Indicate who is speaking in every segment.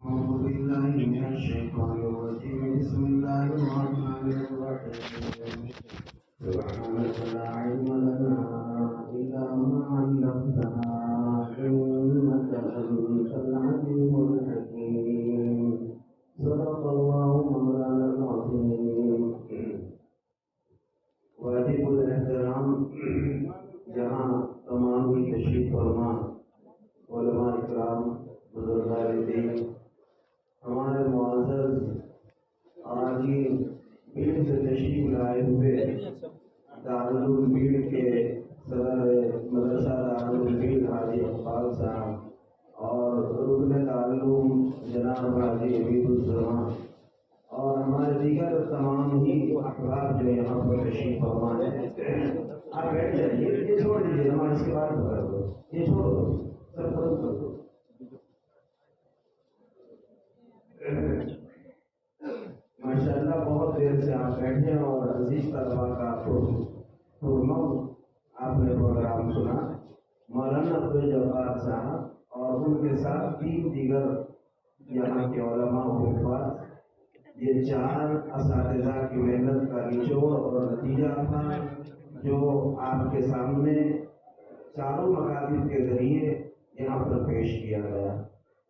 Speaker 1: أعوذ بالله من الشيطان الرجيم بسم الله الرحمن الرحيم سبحانك لا علم لنا إلا ما علمتنا إنك أنت العليم الحكيم صدق الله مولانا العظيم واجب الاحترام جہاں تمام کی تشریف فرما علماء اکرام بزرگان دین ہمارے معزز آجین بھیڑ سے تشریف لائے ہوئے دارالعلوم بھیڑ کے صدر مدرسہ دارالعلوم بھیڑ حاجی اقبال صاحب اور رکن دارالعلوم جناب حاجی عبید الزمان اور ہمارے دیگر تمام ہی احباب جو یہاں پر تشریف فرما ہیں. آپ بیٹھ جائیے، یہ چھوڑ دیجیے، نماز کی بات کر دو، یہ چھوڑ دو، سب ختم کر دو. ماشاءاللہ بہت دیر سے آپ بیٹھے اور عزیز طلبا کا آپ نے پروگرام سنا. مولانا عبدالجبار صاحب اور ان کے ساتھ 3 دیگر یہاں کے علماء و حفاظ، یہ 4 اساتذہ کی محنت کا نچوڑ اور نتیجہ تھا جو آپ کے سامنے چاروں مکاتب کے ذریعے یہاں پر پیش کیا گیا.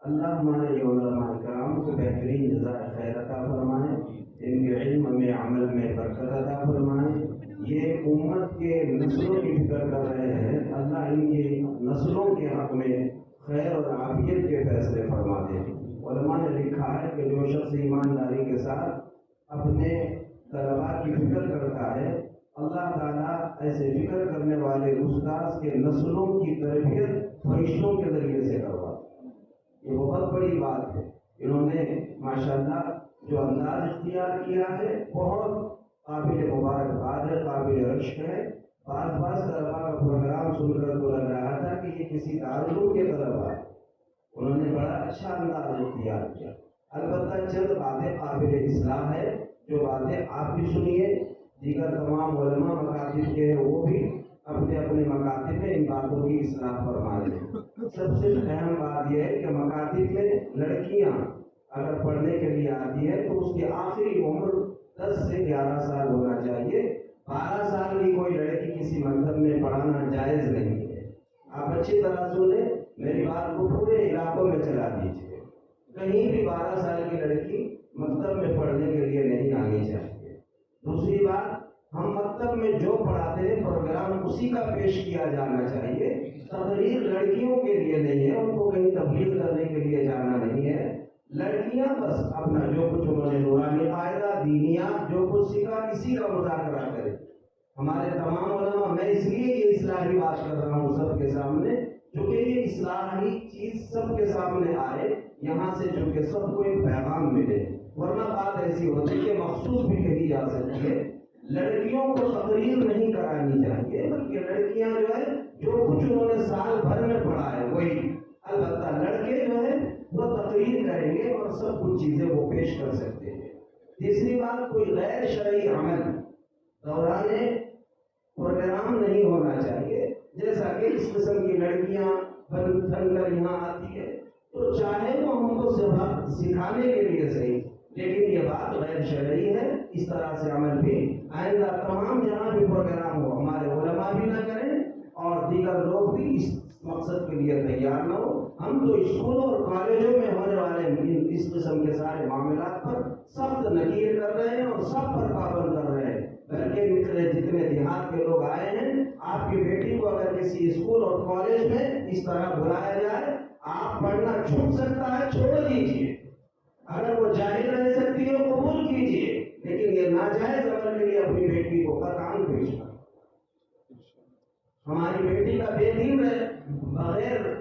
Speaker 1: اللہ ہمارے علماء کرام کو بہترین جزائے خیر عطا فرمائے، ان کے علم میں عمل میں برکت عطا فرمائے. یہ امت کے نسلوں کی فکر کر رہے ہیں، اللہ ان کی نسلوں کے حق میں خیر اور عافیت کے فیصلے فرما دے. علماء نے لکھا ہے کہ جو شخص ایمانداری کے ساتھ اپنے طلباء کی فکر کرتا ہے، اللہ تعالیٰ ایسے فکر کرنے والے استاذ کے نسلوں کی تربیت فرشتوں کے ذریعے سے کروا. یہ بہت بڑی بات ہے. انہوں نے ماشاءاللہ جو انداز اختیار کیا ہے بہت قابل مبارکباد ہے، قابل رشک ہے. بعض طلباء کا پروگرام سن کر تو لگ رہا تھا کہ یہ کسی دارالعلوم کے طلباء ہے. انہوں نے بڑا اچھا انداز اختیار کیا. البتہ چند باتیں قابل اصلاح ہے، جو باتیں آپ بھی سنیے، دیگر تمام علماء مکاتب کے ہیں وہ بھی اپنے اپنے مکاتب میں ان باتوں کی اصلاح فرما لیں. سب سے اہم بات یہ ہے کہ مکاتب میں لڑکیاں اگر پڑھنے کے لیے آتی ہے تو اس کی آخری عمر 10 سے 11 سال ہونا چاہیے. 12 سال کی کوئی لڑکی کسی مکتب میں پڑھانا جائز نہیں ہے. آپ اچھی طرح سنیں، میری بات کو پورے علاقوں میں چلا دیجیے. کہیں بھی 12 سال کی لڑکی مکتب میں پڑھنے کے لیے نہیں آنی چاہیے. دوسری بات، ہم مکتب میں جو پڑھاتے ہیں پروگرام اسی کا پیش کیا جانا چاہیے. تقریر لڑکیوں کے لیے نہیں ہے، ان کو کہیں تبلیغ کرنے کے لیے جانا نہیں ہے. لڑکیاں بس اپنا جو کچھ انہوں نے نورانی قاعدہ دینیات جو کچھ سیکھا اسی کا مذاکرہ کرے. ہمارے تمام علماء، میں اس لیے یہ اصلاحی بات کر رہا ہوں سب کے سامنے، چونکہ یہ اصلاحی چیز سب کے سامنے آئے، یہاں سے چونکہ سب کو ایک پیغام ملے. ورنہ بات ایسی ہوتی ہے کہ مخصوص بھی کہی جا سکتی ہے. لڑکیوں کو تقریر نہیں کرانی چاہیے، بلکہ لڑکیاں جو ہے جو کچھ انہوں نے سال بھر میں پڑھا ہے وہی. البتہ لڑکے جو ہے وہ تقریر کریں گے اور سب کچھ چیزیں وہ پیش کر سکتے ہیں. تیسری بات، کوئی غیر شرعی عمل دوران پروگرام نہیں ہونا چاہیے. جیسا کہ اس قسم کی لڑکیاں بن کر یہاں آتی ہے تو چاہے وہ ہم کو سکھانے کے لیے صحیح، لیکن یہ بات غیر شرعی ہے. اس طرح سے عمل بھی آئندہ تمام جہاں بھی پروگرام ہو ہمارے علماء بھی نہ کریں اور دیگر لوگ بھی اس مقصد کے لیے تیار نہ ہو. ہم تو اسکولوں اور کالجوں میں ہونے والے اس قسم کے سارے معاملات پر سخت نکیر کر رہے ہیں اور سب پر پابند کر رہے ہیں. بلکہ جتنے دیہات کے لوگ آئے ہیں، آپ کی بیٹی کو اگر کسی اسکول اور کالج میں اس طرح بلایا جائے، آپ پڑھنا چھوٹ سکتا ہے، چھوڑ دیجیے. اگر وہ جاہل رہ سکتی ہے قبول کیجیے، لیکن یہ ناجائز عمل کے لیے اپنی بیٹی کو قطعاً بھیجنا. ہماری بیٹی کا بے دین بغیر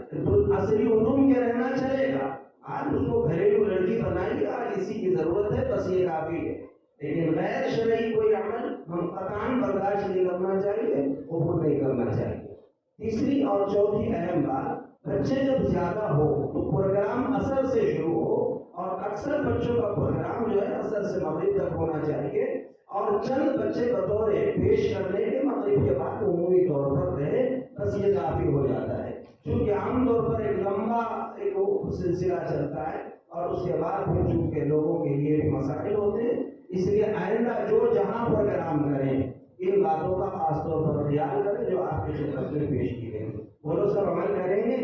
Speaker 1: عصری علوم کے رہنا چلے گا. آج اس کو گھریلو لڑکی بنائیے، آج اسی کی ضرورت ہے، بس یہ کافی ہے. لیکن غیر شرعی کوئی عمل ہم قطعاً برداشت نہیں کرنا چاہیے، قبول نہیں کرنا چاہیے. تیسری اور چوتھی اہم بات، بچے جب زیادہ ہو تو پروگرام اثر سے شروع ہو، اور اکثر بچوں کا پروگرام جو ہے اثر سے مغرب تک ہونا چاہیے، اور چند بچے بطور پیش کرنے کے مغرب کے بعد عمومی طور پر رہے، بس یہ کافی ہو جاتا ہے. کیونکہ عام طور پر ایک لمبا ایک سلسلہ چلتا ہے اور اس کے بعد پھر چونکہ لوگوں کے لیے بھی مسائل ہوتے ہیں، اس لیے آئندہ جو جہاں پروگرام کریں ان باتوں کا خاص طور پر خیال کریں جو آپ کی خدمت میں پیش کی گئی، وہ لوگ سب عمل کریں گے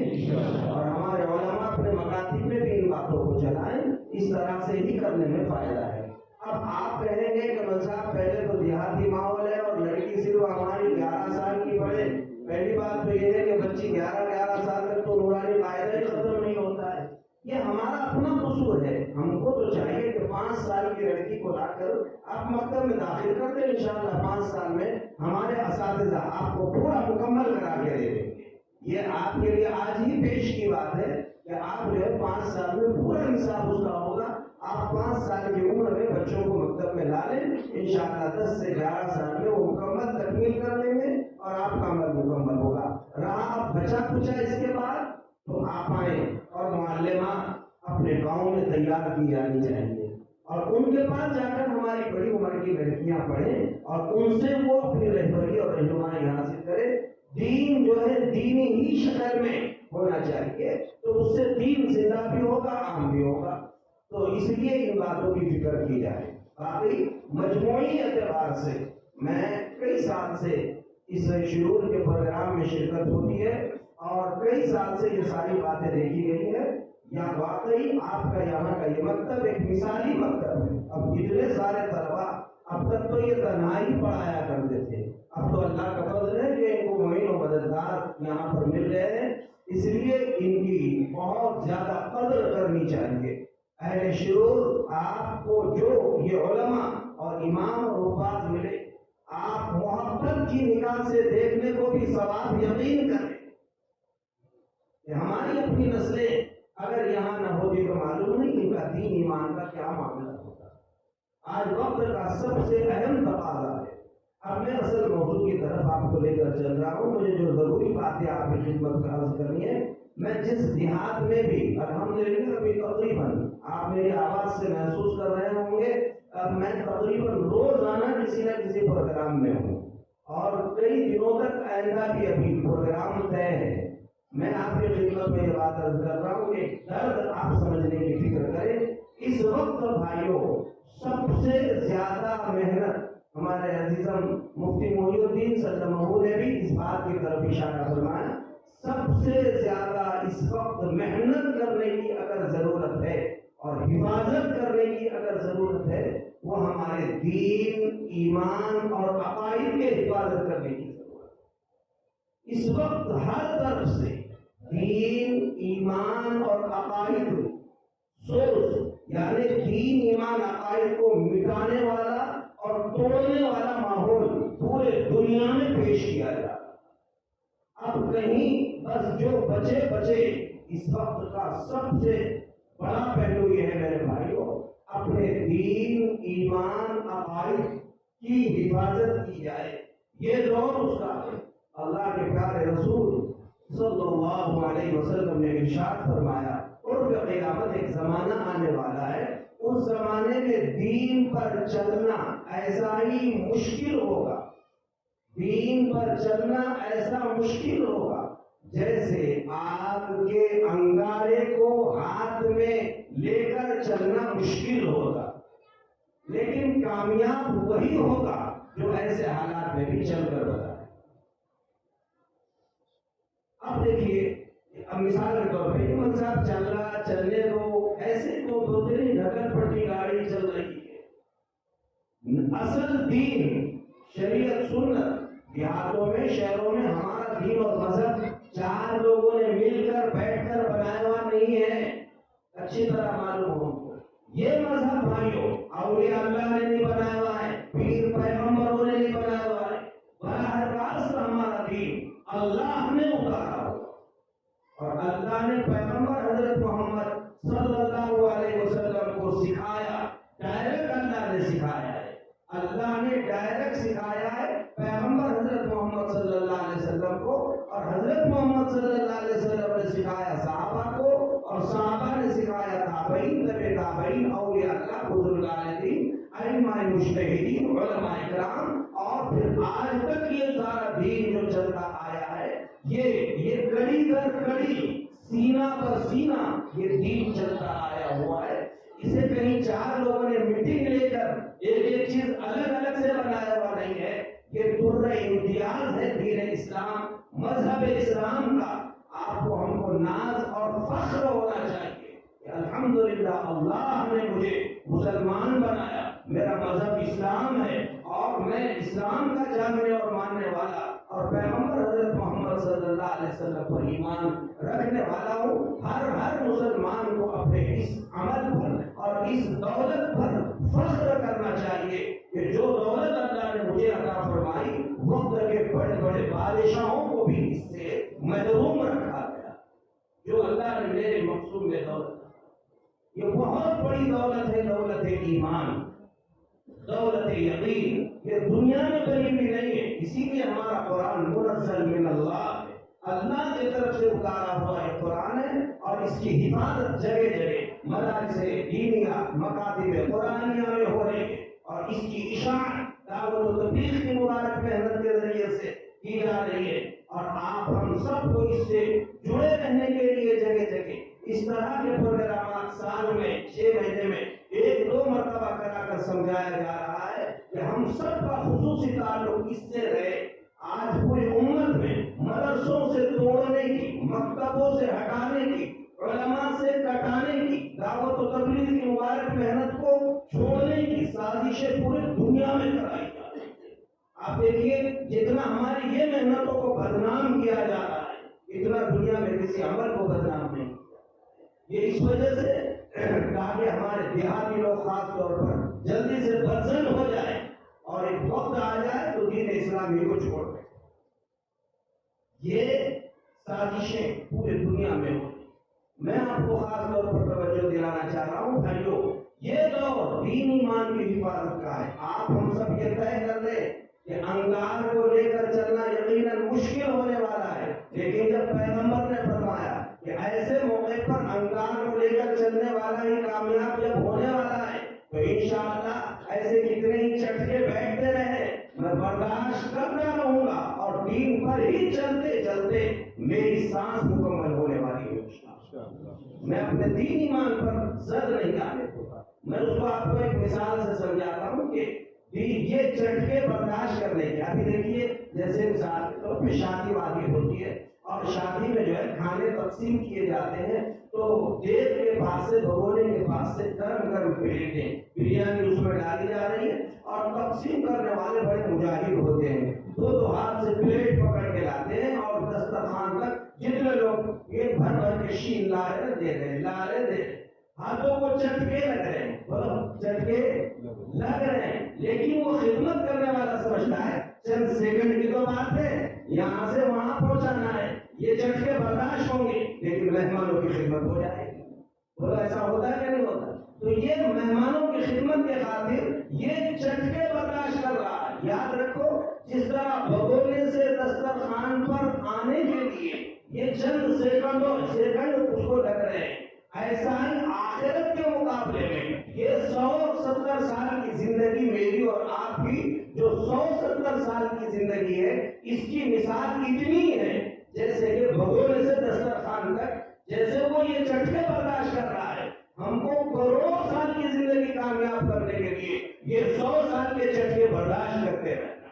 Speaker 1: اور ہمارے علماء اپنے مکاتب میں بھی ان باتوں کو چلائیں، اس طرح سے ہی کرنے میں فائدہ ہے۔ اب آپ کہیں گے کہ صاحب پہلے تو دیہاتی ماحول ہے اور لڑکی صرف ہماری 11 سال کی پڑھے، پہلی بات تو یہ ہے کہ بچی 11 سال تک تو نورانی قاعدہ ہی ختم نہیں ہوتا ہے، یہ ہمارا اپنا قصور ہے۔ ہم کو تو چاہیے کہ 5 سال کی لڑکی کو لا کر آپ مکتب میں داخل کر دیں، انشاءاللہ 5 سال میں ہمارے اساتذہ آپ کو پورا مکمل کرا کے دے دیں گے۔ یہ آپ کے لیے آج ہی پیش کی بات ہے کہ آپ جو ہے 5 سال میں پورا انصاف اس کا ہوگا، آپ 5 سال کی عمر میں بچوں کو مکتب میں لا لیں، انشاءاللہ 10 سے 11 سال میں وہ مکمل تکمیل کر لیں گے اور آپ کا عمل مکمل ہوگا۔ رہا بچا کچا اس کے بعد تو آپ آئیں اور معلمات اپنے گاؤں میں تیار کی جانی چاہیے اور ان کے پاس جا کر ہماری بڑی عمر کی لڑکیاں پڑھیں اور ان سے وہ اپنی رہبری اور رہنمائی حاصل کرے۔ دین جو ہے دینی ہی شکل میں ہونا چاہیے، تو اس سے دین زندہ بھی ہوگا، عام بھی ہوگا، تو اس لیے ان باتوں کی فکر کی جائے۔ باقی مجموعی اعتبار سے میں کئی سال سے اس شعور کے پروگرام میں شرکت ہوتی ہے اور کئی سال سے یہ ساری باتیں دیکھی گئی ہے، یا واقعی آپ کا یہاں کا یہ مکتب ایک مثالی مکتب ہے۔ اب اتنے سارے طلبا، اب تک تو یہ تنہائی پڑھایا کرتے تھے، اب تو اللہ کا فضل ہے کہ ان کو معین و مددگار یہاں پر مل رہے ہیں، اس لیے ان کی بہت زیادہ قدر کرنی چاہیے۔ اہل شعور آپ کو جو یہ علماء اور امام اور حفاظ ملے، آپ محبت کی نگاہ سے دیکھنے کو بھی ثواب یقین کریں کہ ہماری اپنی نسلیں اگر یہاں نہ ہوتی تو معلوم نہیں ان کا دین ایمان کا کیا معاملہ ہوتا۔ آج وقت کا سب سے اہم تقاضا ہے۔ اب میں اصل موضوع کی طرف آپ کو لے کر چل رہا ہوں۔ مجھے جو ضروری باتیں آپ کی خدمت کا عرض کرنی ہے، میں جس دیہات میں بھی الحمدللہ ابھی تقریباً آپ میری آواز سے محسوس کر رہے ہوں گے، اب میں تقریباً روزانہ کسی نہ کسی پروگرام میں ہوں اور کئی دنوں تک آئندہ بھی ابھی پروگرام طے ہے۔ میں آپ کی خدمت میں یہ بات عرض کر رہا ہوں کہ درد آپ سمجھنے کی فکر کریں۔ اس وقت بھائیوں سب سے زیادہ محنت ہمارے عزیزم مفتی محی الدین صلی اللہ علیہ وسلم نے بھی اس بات کی طرف اشارہ فرمایا، سب سے زیادہ اس وقت محنت کرنے کی اگر ضرورت ہے اور حفاظت کرنے کی اگر ضرورت ہے، وہ ہمارے دین، ایمان اور عقائد کے حفاظت کرنے کی ضرورت ہے۔ اس وقت ہر طرف سے دین، ایمان اور عقائد سورس، یعنی دین، ایمان، عقائد کو مٹانے والا اور توڑنے والا ماحول پورے دنیا میں پیش کیا جا رہا۔ اب کہیں بس جو بچے اس وقت کا سب سے بڑا پہلو یہ ہے میرے بھائیوں، اپنے دین، ایمان، عقائد کی حفاظت کی جائے، یہ دور اس کا ہے۔ اللہ کے پیارے رسول صلی اللہ علیہ وسلم نے ارشاد فرمایا، قرب قیامت ایک زمانہ آنے والا ہے، اس زمانے میں دین پر چلنا ایسا ہی مشکل ہوگا، دین پر چلنا ایسا مشکل ہوگا جیسے آگ کے انگارے کو ہاتھ میں لے کر چلنا مشکل ہوگا، لیکن کامیاب وہی ہوگا جو ایسے حالات میں بھی چل کر بتائے۔ اب دیکھیے، اب مثال کے طور پہ امام صاحب چل رہا، چلنے دو، ایسے تو دوسری ڈھکن پٹی گاڑی چل رہی ہے۔ اصل دین، شریعت، سنت دیہاتوں میں، شہروں میں ہمارا دین اور مذہب 4 لوگوں نے مل کر بیٹھ کر بنایا ہوا نہیں ہے، اچھی طرح معلوم ہو۔ یہ مذہب بھائیوں اولیاء اللہ نے نہیں بنایا ہوا ہے، پیر پیغمبروں نے نہیں بنایا ہوا ہے، براہ راست ہمارا دین اللہ نے اتارا ہوا، اور اللہ نے پیغمبر حضرت محمد صلی اللہ علیہ وسلم کو سکھایا، ڈائریکٹ اللہ نے سکھایا ہے، اللہ نے ڈائریکٹ سکھایا ہے پیغمبر حضرت محمد صلی اللہ علیہ وسلم کو، اور حضرت محمد صلی اللہ علیہ وسلم نے سکھایا صحابہ کو، اور صحابہ نے سکھایا تابعین، تبع تابعین، اولیاء اللہ، بزرگان دین، ائمہ مجتہدین، علماء کرام، اور پھر آج تک یہ سارا دین جو چلتا آیا ہے، یہ کڑی در کڑی، سینہ پر سینہ یہ دین چلتا آیا ہوا ہے۔ کہیں 4 لوگوں نے میٹنگ لے کر ایک چیز الگ الگ سے بنایا ہوا نہیں ہے. یہ درہ امتیاز ہے دین اسلام، مذہب اسلام کا. آپ کو ہم کو ناز اور فخر ہونا چاہیے کہ الحمدللہ اللہ نے مجھے مسلمان بنایا، میرا مذہب اسلام ہے اور میں اسلام کا جاننے اور ماننے والا اور پیغمبر حضرت محمد صلی اللہ علیہ وسلم پر ایمان رکھنے والا ہوں. ہر مسلمان کو اپنے اس عمل پر اور اس دولت پر فخر کرنا چاہیے کہ جو دولت اللہ نے مجھے عطا فرمائی، وقت کے بڑے بڑے بادشاہوں کو بھی اس سے محروم رکھا گیا. جو اللہ نے میرے مقصود میں دولت، یہ بہت بڑی دولت ہے، دولت ایمان، دولت یقین. یہ دنیا میں کہیں بھی نہیں ہے. اسی لیے ہمارا قرآن منزل من اللہ ہے، اللہ کی طرف سے اتارا ہوا ایک قرآن ہے اور اس کی حفاظت جگہ جگہ مدارس دینیہ، مکاتب قرآنیہ میں ہو رہی ہے اور اس کی اشاعت دعوت و تبلیغ کی مبارک محنت کے ذریعے سے کی جا رہی ہے. اور آپ ہم سب کو اس سے جڑے رہنے کے لیے جگہ جگہ اس طرح کے پروگرامات سال میں 6 مہینے میں 1-2 مرتبہ کرا کر سمجھایا جا رہا ہے کہ ہم سب کا خصوصی تعلق اس سے رہے. آج پوری امت میں مدرسوں سے توڑنے کی، مکتبوں سے ہٹانے کی، علماء سے کٹانے کی، دعوت و تبلیغ کی مبارک محنت کو چھوڑنے کی سازشیں پوری دنیا میں کرائی جا رہی ہیں. آپ دیکھیے جتنا ہماری یہ محنتوں کو بدنام کیا جا رہا ہے، اتنا دنیا میں کسی عمل کو بدنام نہیں. یہ اس وجہ سے تاکہ ہمارے دیہاتی لوگ خاص طور پر جلدی سے برزن ہو جائے اور ایک وقت آ جائے تو دین اسلامی کو چھوڑ دیں. یہ سازشیں پورے دنیا میں ہوتی. میں آپ کو خاص طور پر توجہ دلانا چاہ رہا ہوں بھائیو، یہ دور دین ایمان کی حفاظت کا ہے. آپ ہم سب یہ طے کر لیں کہ انگار کو لے کر چلنا یقیناً مشکل ہونے والا ہے، لیکن جب پیغمبر نے فرمایا کہ ایسے موقع پر انگار کو لے کر چلنے والا ہی کامیاب جب ہونے والا ہے تو انشاءاللہ ایسے کتنے ہی چٹکے بیٹھتے رہے میں برداشت کرتا رہوں گا اور دین پر ہی چلتے چلتے میری سانس مکمل ہونے والی ہے. میں اپنے دین ایمان پر زد نہیں آنے دوں گا. میں اس کو آپ کو ایک مثال سے سمجھاتا ہوں کہ یہ چٹکے برداشت کرنے کے. ابھی دیکھیے جیسے مثال کے طور پہ شادی وادی ہوتی ہے اور شادی میں جو ہے کھانے تقسیم کیے جاتے ہیں تو دیگ کے پاس سے، بھگونے کے پاس سے گرم گرم پلیٹیں بریانی اس میں ڈالی جا رہی ہے اور تقسیم کرنے والے بڑے مجاہد ہوتے ہیں. 2 ہاتھ سے پلیٹ پکڑ کے لاتے ہیں اور دسترخوان تک جتنے لوگ یہ بھر کے شین لا رہے دے رہے ہاتھوں کو چٹکے لگ رہے ہیں، چٹکے لگ رہے ہیں. لیکن وہ خدمت کرنے والا سمجھتا ہے چند سیکنڈ کی تو بات ہے، یہاں سے وہاں پہنچانا ہے، یہ چٹکے برداشت ہوں گے لیکن مہمانوں کی خدمت ہو جائے گی. بولو ایسا ہوتا ہے کہ نہیں ہوتا؟ تو یہ مہمانوں کی خدمت کے خاطر یہ چٹکے برداشت کر رہا ہے. یاد رکھو جس طرح بھگونے سے دسترخوان پر آنے کے لیے یہ چند سیکنڈ اس کو لگ رہے ہیں، ایسا ہی آخرت کے مقابلے میں یہ 170 سال کی زندگی میری اور آپ کی جو 170 سال کی زندگی ہے اس کی مثال اتنی ہے جیسے کہ بھگونے سے دسترخوان تک جیسے وہ یہ چٹکے برداشت کر رہا ہے. ہم کو کروڑوں سال کی زندگی کامیاب کرنے کے لیے یہ 100 سال کے چٹکے برداشت کرتے رہنا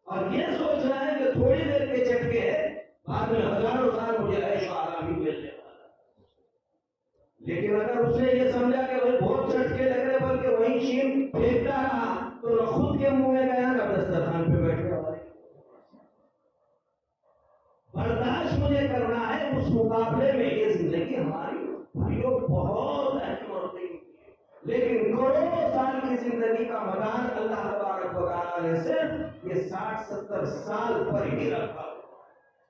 Speaker 1: اور یہ سوچنا ہے کہ تھوڑی دیر کے چٹکے ہے، بعد میں ہزاروں سال مجھے عیش و آرامی ملنے والا. لیکن اگر اس نے یہ سمجھا کہ وہ بہت چٹکے لگ رہے بلکہ وہیں شین پھینکتا رہا تو نہ خود کے منہ میں گیا نہ دسترخوان پہ بیٹھ گیا. برداشت مجھے کرنا ہے اس مقابلے میں. یہ زندگی ہماری بھائیوں بہت اہم اور قیمتی ہے، لیکن کروڑوں سال کی زندگی کا مدار اللہ تبارک و تعالی نے صرف یہ 60-70 سال پر ہی رکھا.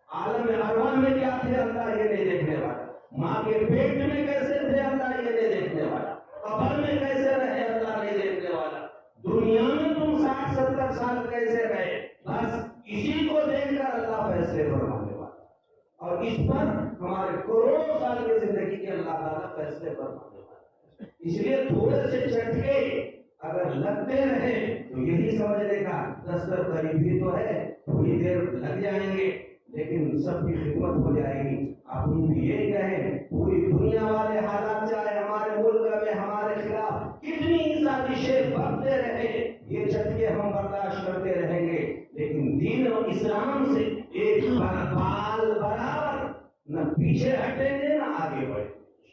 Speaker 1: عالم ارواح میں کیا تھے اللہ یہ نہیں دیکھنے والا، ماں کے پیٹ میں کیسے تھے اللہ یہ نہیں دیکھنے والا، قبر میں کیسے رہے اللہ نہیں دیکھنے والا، دنیا میں تم 60-70 سال کیسے رہے، بس اسی کو دیکھ کر اللہ فیصلے فرمانے والا. اور اس پر ہمارے کروڑوں سال کی زندگی کے اللہ تعالیٰ فیصلے فرمانے والا. اس لیے تھوڑے سے چٹکے اگر لگتے رہے تو یہی سمجھنے کا دستر قریب ہی تو ہے، تھوڑی دیر لگ جائیں گے لیکن سب کی خدمت ہو جائے گی. آپ ان بھی یہی کہیں پوری دنیا والے حالات چاہے ہمارے ملک میں ہمارے خلاف پیچھے ہٹیں گے نہ آگے بڑھیں گے.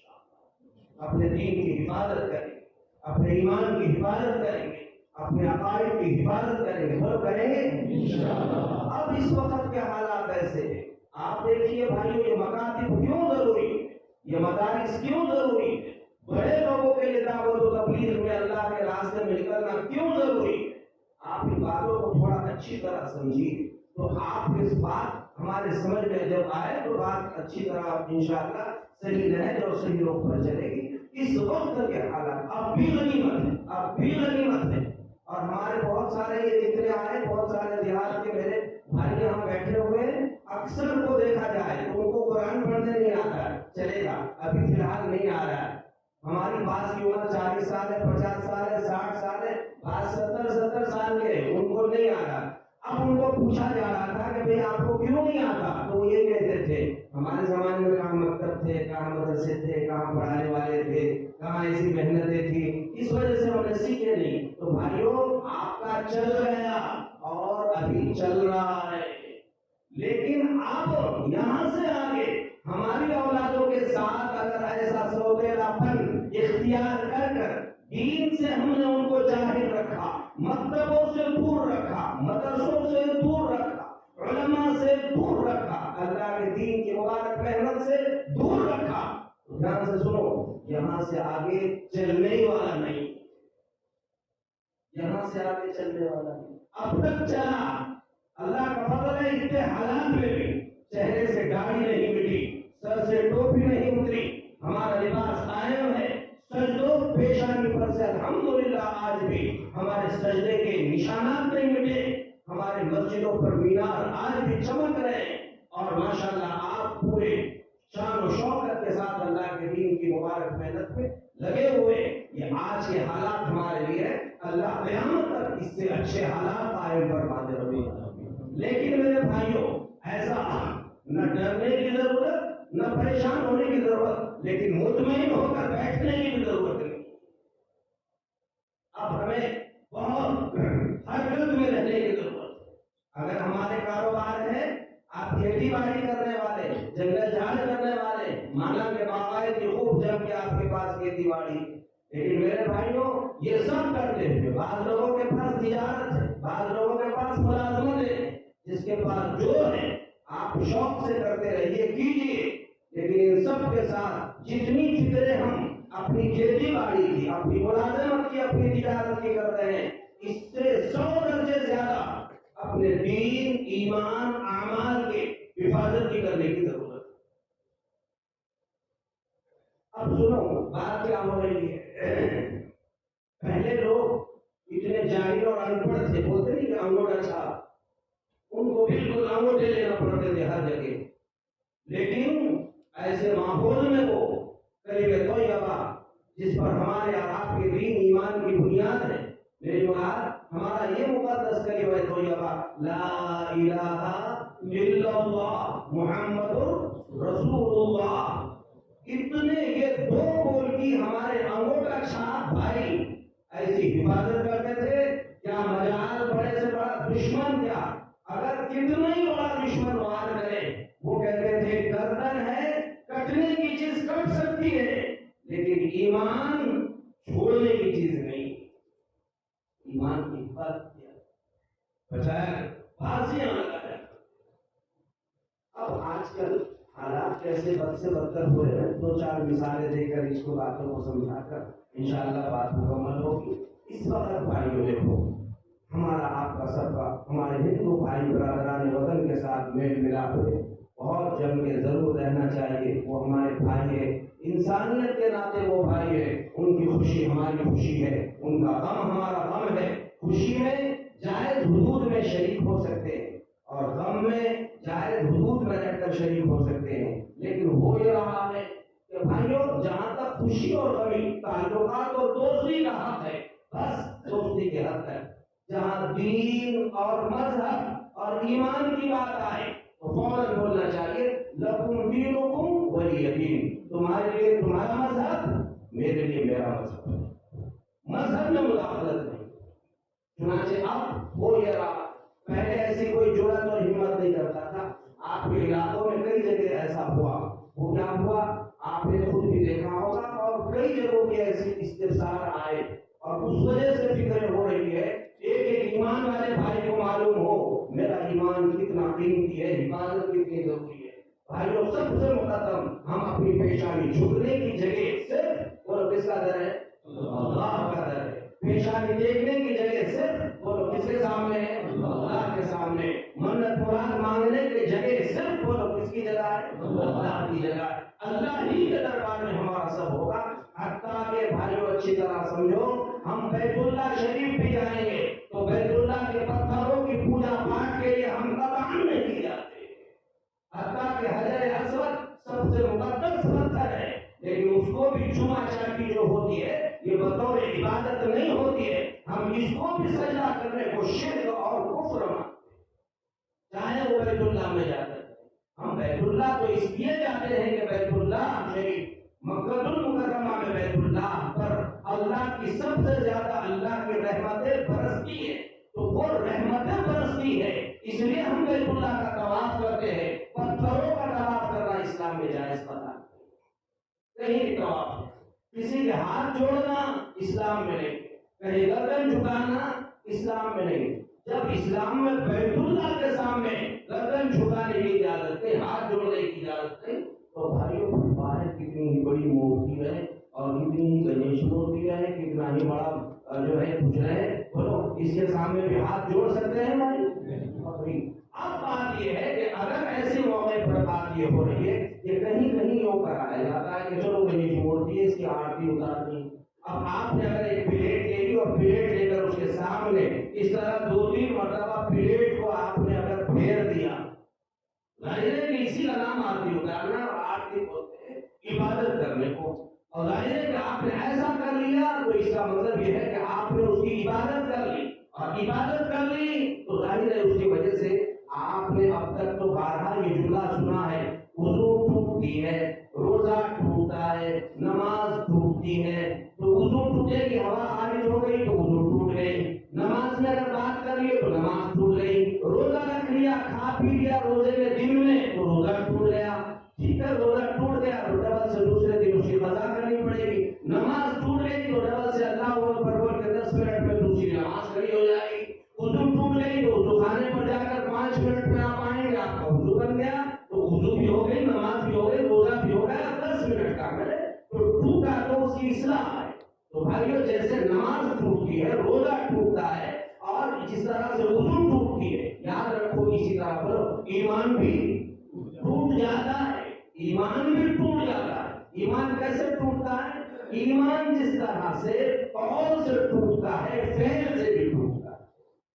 Speaker 1: اپنے دین کی حفاظت کریں گے, اپنے ایمان کی حفاظت کریں گے, اپنے عقائد کی حفاظت کریں گے. وہ کریں گے انشاءاللہ. اب اس وقت کے حالات ایسے ہیں, آپ دیکھیے بھائیو, یہ مکاتب کیوں ضروری ہے, یہ مدارس کیوں ضروری ہے, بڑے لوگوں کے لیے دعوت و تبلیغ میں اللہ کے راستے میں نکلنا کیوں ضروری ہے. آپ ان باتوں کو تھوڑا اچھی طرح سمجھیے تو آپ اس بات ہمارے سمجھ میں جب آئے تو بات اچھی طرح انشاءاللہ صحیح رہے اور صحیح رخ پر چلے گی. اس وقت کے حالات اب بھی غنیمت ہے, اب بھی غنیمت ہے. اور ہمارے بہت سارے یہ جتنے آئے, بہت سارے دیہات کے میرے بھائی یہاں بیٹھے ہوئے ہیں, اکثر کو دیکھا جائے تو ان کو قرآن پڑھنے نہیں آتا ہے. چلے گا, ابھی فی الحال نہیں آ رہا ہے. ہماری بعض کی عمر 40 سال ہے, 50 سال ہے, 60 سال ہے, بعض 70 سال کے ہیں, ان کو نہیں آ رہا. اب ان کو پوچھا جا رہا تھا کہ بھئی آپ کو کیوں نہیں آتا, تو وہ یہ کہتے تھے ہمارے زمانے میں کہاں مکتب تھے, کہاں مدرسے تھے, کہاں پڑھانے والے تھے, کہاں ایسی محنتیں تھی, اس وجہ سے ہم نے سیکھے نہیں. تو بھائیو, آپ کا چل گیا اور ابھی چل رہا ہے, لیکن آپ یہاں سے آگے ہماری اولادوں کے ساتھ اگر ایسا سوتیلا پن اختیار کر کر دین سے ہم نے ان کو جاہل رکھا, مکتبوں سے دور رکھا, مدرسوں سے دور رکھا, علماء سے دور رکھا, اللہ کے دین کی مبارک محنت سے دور رکھا, دھیان سے سنو, یہاں سے آگے چلنے ہی والا نہیں, یہاں سے آگے چلنے والا نہیں. اب تک چلا, اللہ کا فضل ہے, اتنے حالات میں بھی چہرے سے داڑھی نہیں مٹی, سر سے ٹوپی نہیں اتری, ہمارا لباس قائم ہے, سجدوں پیشانی پر سے الحمدللہ آج بھی ہمارے سجدے کے نشانات نہیں مٹے, ہمارے مسجدوں پر مینار آج بھی چمک رہے ہیں, اور ماشاءاللہ آپ پورے شان و شوکت کے ساتھ اللہ کے دین کی مبارک محنت میں لگے ہوئے. یہ آج کے حالات ہمارے لیے اللہ قیامت تک اس سے اچھے حالات قائم فرما دے رہے. لیکن میرے بھائیوں, ایسا نہ ڈرنے کی ضرورت, نہ پریشان ہونے کی ضرورت, لیکن مطمئن ہو کر بیٹھنے کی بھی ضرورت نہیں. اب ہمیں بہت حرکت میں رہنے کی ضرورت ہے. اگر ہمارے کاروبار ہے, آپ کھیتی باڑی کرنے والے, جنگل جھاڑ کرنے والے, مانا کہ باقاعدہ کی خوب جم کے آپ کے پاس کھیتی باڑی, لیکن میرے بھائیوں یہ سب کرتے ہوئے بعض لوگوں کے پاس تجارت ہے, بعض لوگوں کے پاس ملازمت ہے, جس کے پاس جو ہے آپ شوق سے کرتے رہیے, کیجیے, لیکن ان سب کے ساتھ جتنی فکریں ہم اپنی کھیتی باڑی کی, اپنی ملازمت کی, اپنی تجارت کی کر رہے ہیں, اس سے 100 درجے زیادہ اپنے دین, ایمان, اعمال کے حفاظت کی کرنے کی ضرورت ہے. اب سنو بات کیا ہو رہی ہے. پہلے لوگ اتنے جاہل اور ان پڑھ تھے, بولتے نہیں کہ انگوٹھا چھاپ, ان کو بالکل انگوٹھے لینا پڑتے تھے ہر جگہ, لیکن ایسے ماحول میں وہ کلمہ طیبہ جس پر ہمارے اور آپ کے دین ایمان کی بنیاد ہے, میری مراد ہمارا یہ مقدس کلمہ طیبہ لا الہ الا اللہ محمد رسول اللہ, اتنے یہ دو بول کی ہمارے انگوٹھا چھاپ بھائی ایسی حفاظت کرتے تھے. کیا مجال بڑے سے بڑا دشمن, کیا اگر کتنا ہی بڑا دشمن وار کرے, وہ کہتے تھے گردن ہے, کٹنے کی چیز کٹ سکتی ہے, لیکن ایمان چھوڑنے کی چیز نہیں. ایمان کی حفاظت کیا, بچایا, پھانسیاں لگایا. اب آج کل حالات کیسے بد سے بدتر ہو رہے ہیں, 2-4 مثالیں دے کر اس کو باتوں کو سمجھا کر انشاءاللہ بات مکمل ہوگی. اس وقت بھائیوں دیکھو, ہمارا آپ کا سب کا ہمارے ہندو بھائی برادران وطن کے ساتھ میل ملاپ ہے, بہت جم کے ضرور رہنا چاہیے. وہ ہمارے بھائی ہیں, انسانیت کے ناطے وہ بھائی ہیں, ان کی خوشی ہماری خوشی ہے, ان کا غم ہمارا غم ہے. خوشی میں جائز حدود میں شریک ہو سکتے ہیں, اور غم میں جائز حدود میں رہ کر شریک ہو سکتے ہیں, لیکن ہو یہ رہا ہے کہ بھائیوں جہاں تک خوشی اور غمی, تعلقات اور دوستی کا حق ہے, بس دوستی کے حد تک. جہاں دین اور مذہب اور ایمان کی بات آئے تو فوراً بولنا چاہیے لکم دینکم ولی دین, تمہارے لیے تمہارا مذہب, میرے لیے میرا مذہب. مذہب میں مداخلت نہیں. چنانچہ اب ہو یہ رہا, پہلے ایسی کوئی جرأت اور ہمت نہیں کرتا تھا. آپ کے علاقوں میں کئی جگہ ایسا ہوا وہ کیا ہوا آپ نے خود بھی دیکھا ہوگا، اور کئی جگہوں کے ایسے استفسار آئے، اور اس وجہ سے فکر ہو رہی ہے ایک ایک ایمان والے بھائی کو معلوم ہو میرا ایمان کتنا قیمتی ہے، حفاظت کتنی ضروری ہے۔ بھائیوں سب سے مقدم ہم اپنی پیشانی جھکنے کی جگہ صرف بولو کس کا در ہے؟ اللہ کا در ہے۔ پیشانی دیکھنے کی جگہ صرف بولو کس کے سامنے ہے؟ اللہ کے سامنے۔ منت مراد مانگنے کی جگہ صرف بولو کس کی جگہ ہے؟ اللہ کی جگہ ہے۔ اللہ ہی کے دربار میں ہمارا سب ہوگا۔ حتیٰ کہ بھائیوں اچھی طرح سمجھو، ہم بیت اللہ شریف بھی جائیں گے تو بیت اللہ کے پتھروں کی پوجا پاٹ کے لیے ہم قطعاً نہیں جاتے، حتیٰ کہ حجر اسود سب سے مقدس پتھر ہے، لیکن اس کو بھی چوما چاٹی جو ہوتی ہے یہ بطور عبادت نہیں ہوتی ہے، ہم اس کو بھی سجدہ کرنے کو شرک اور کفر مانتے، چاہے وہ بیت اللہ میں جاتے ہیں۔ ہم بیت اللہ تو اس لیے جاتے ہیں کہ بیت اللہ شریف مکہ المکرمہ میں بیت اللہ پر اللہ کی سب سے زیادہ اللہ کی رحمتیں برستی ہے، تو وہ رحمتیں برستی ہے، اس لیے ہم بیت اللہ کا طواف کرتے ہیں۔ پتھروں کا طواف کرنا اسلام میں جائز پتہ کہیں بھی طواف، کسی کے ہاتھ جوڑنا اسلام میں نہیں، کہیں گردن جھکانا اسلام میں نہیں۔ جب اسلام میں بیت اللہ کے سامنے گردن جھکانے کی اجازت ہے، ہاتھ جوڑنے کی اجازت ہے، تو بھائیوں باہر کتنی ہی بڑی مورتی ہے اور کتنی ہی گنیش مورتی ہے، کتنا ہی بڑا جو ہے کچھ ہے، بولو اس کے سامنے بھی ہاتھ جوڑ سکتے ہیں بھائی؟ اب بات یہ ہے کہ اگر ایسے موقع پر بات یہ ہو رہی ہے کہ کہیں کہیں یوں کرایا جاتا ہے کہ چلو گنیش مورتی ہے اس کی آرتی اتارنی، اب آپ نے اگر ایک پلیٹ لے لی اور پلیٹ لے کر اس کے سامنے اس طرح 2-3 مرتبہ پلیٹ کو آپ نے اگر پھیر دیا، ظاہر ہے کہ اسی کا نام آرتی اتارنا، اور آرتی بولتے ہیں عبادت کرنے کو، اور ظاہر ہے کہ آپ نے ایسا کر لیا تو اس کا مطلب یہ ہے کہ آپ نے اس کی عبادت کر لی، اور عبادت کر لی تو ظاہر ہے اس کی وجہ سے آپ نے اب تک تو بارہا یہ جملہ سنا ہے، وضو ٹوٹتی ہے، روزہ ٹوٹتا ہے، نماز ٹوٹتی ہے، تو وضو ٹوٹے کی ہوا خارج ہو گئی تو وضو ٹوٹ گئی، نماز میں اگر بات کر لیے تو نماز ٹوٹ گئی، روزہ رکھ لیا کھا پی لیا روزے کے دن میں تو روزہ ٹوٹ گیا، ٹھیک ہے روزہ ٹوٹ گیا تو ڈبل سے دوسرے دن اس کی قضا کرنی پڑے گی، نماز ٹوٹ گئی تو ڈبل سے اللہ اکبر بول کے 10 منٹ میں دوسری نماز کھڑی ہو جائے گی، وضو ٹوٹ گئی تو وضو خانے پر جا کر 5 منٹ میں آپ آئیں گے آپ کا وضو بن گیا، تو وضو بھی ہو گئی، نماز بھی ہو گئی، روزہ بھی ہو گیا، 10 منٹ کا کرے تو ٹوٹا تو اس کی اصلاح ہے۔ تو بھائیو جیسے نماز ٹوٹتی ہے، روزہ ٹوٹتا ہے، اور جس طرح سے وضو ٹوٹتی ہے، یاد رکھو اسی طرح بولو ایمان بھی ٹوٹ جاتا ہے، ایمان بھی ٹوٹ جاتا ہے۔ ایمان کیسے ٹوٹتا ہے؟ ایمان جس طرح سے قول سے ٹوٹتا ہے، فعل سے بھی ٹوٹتا ہے۔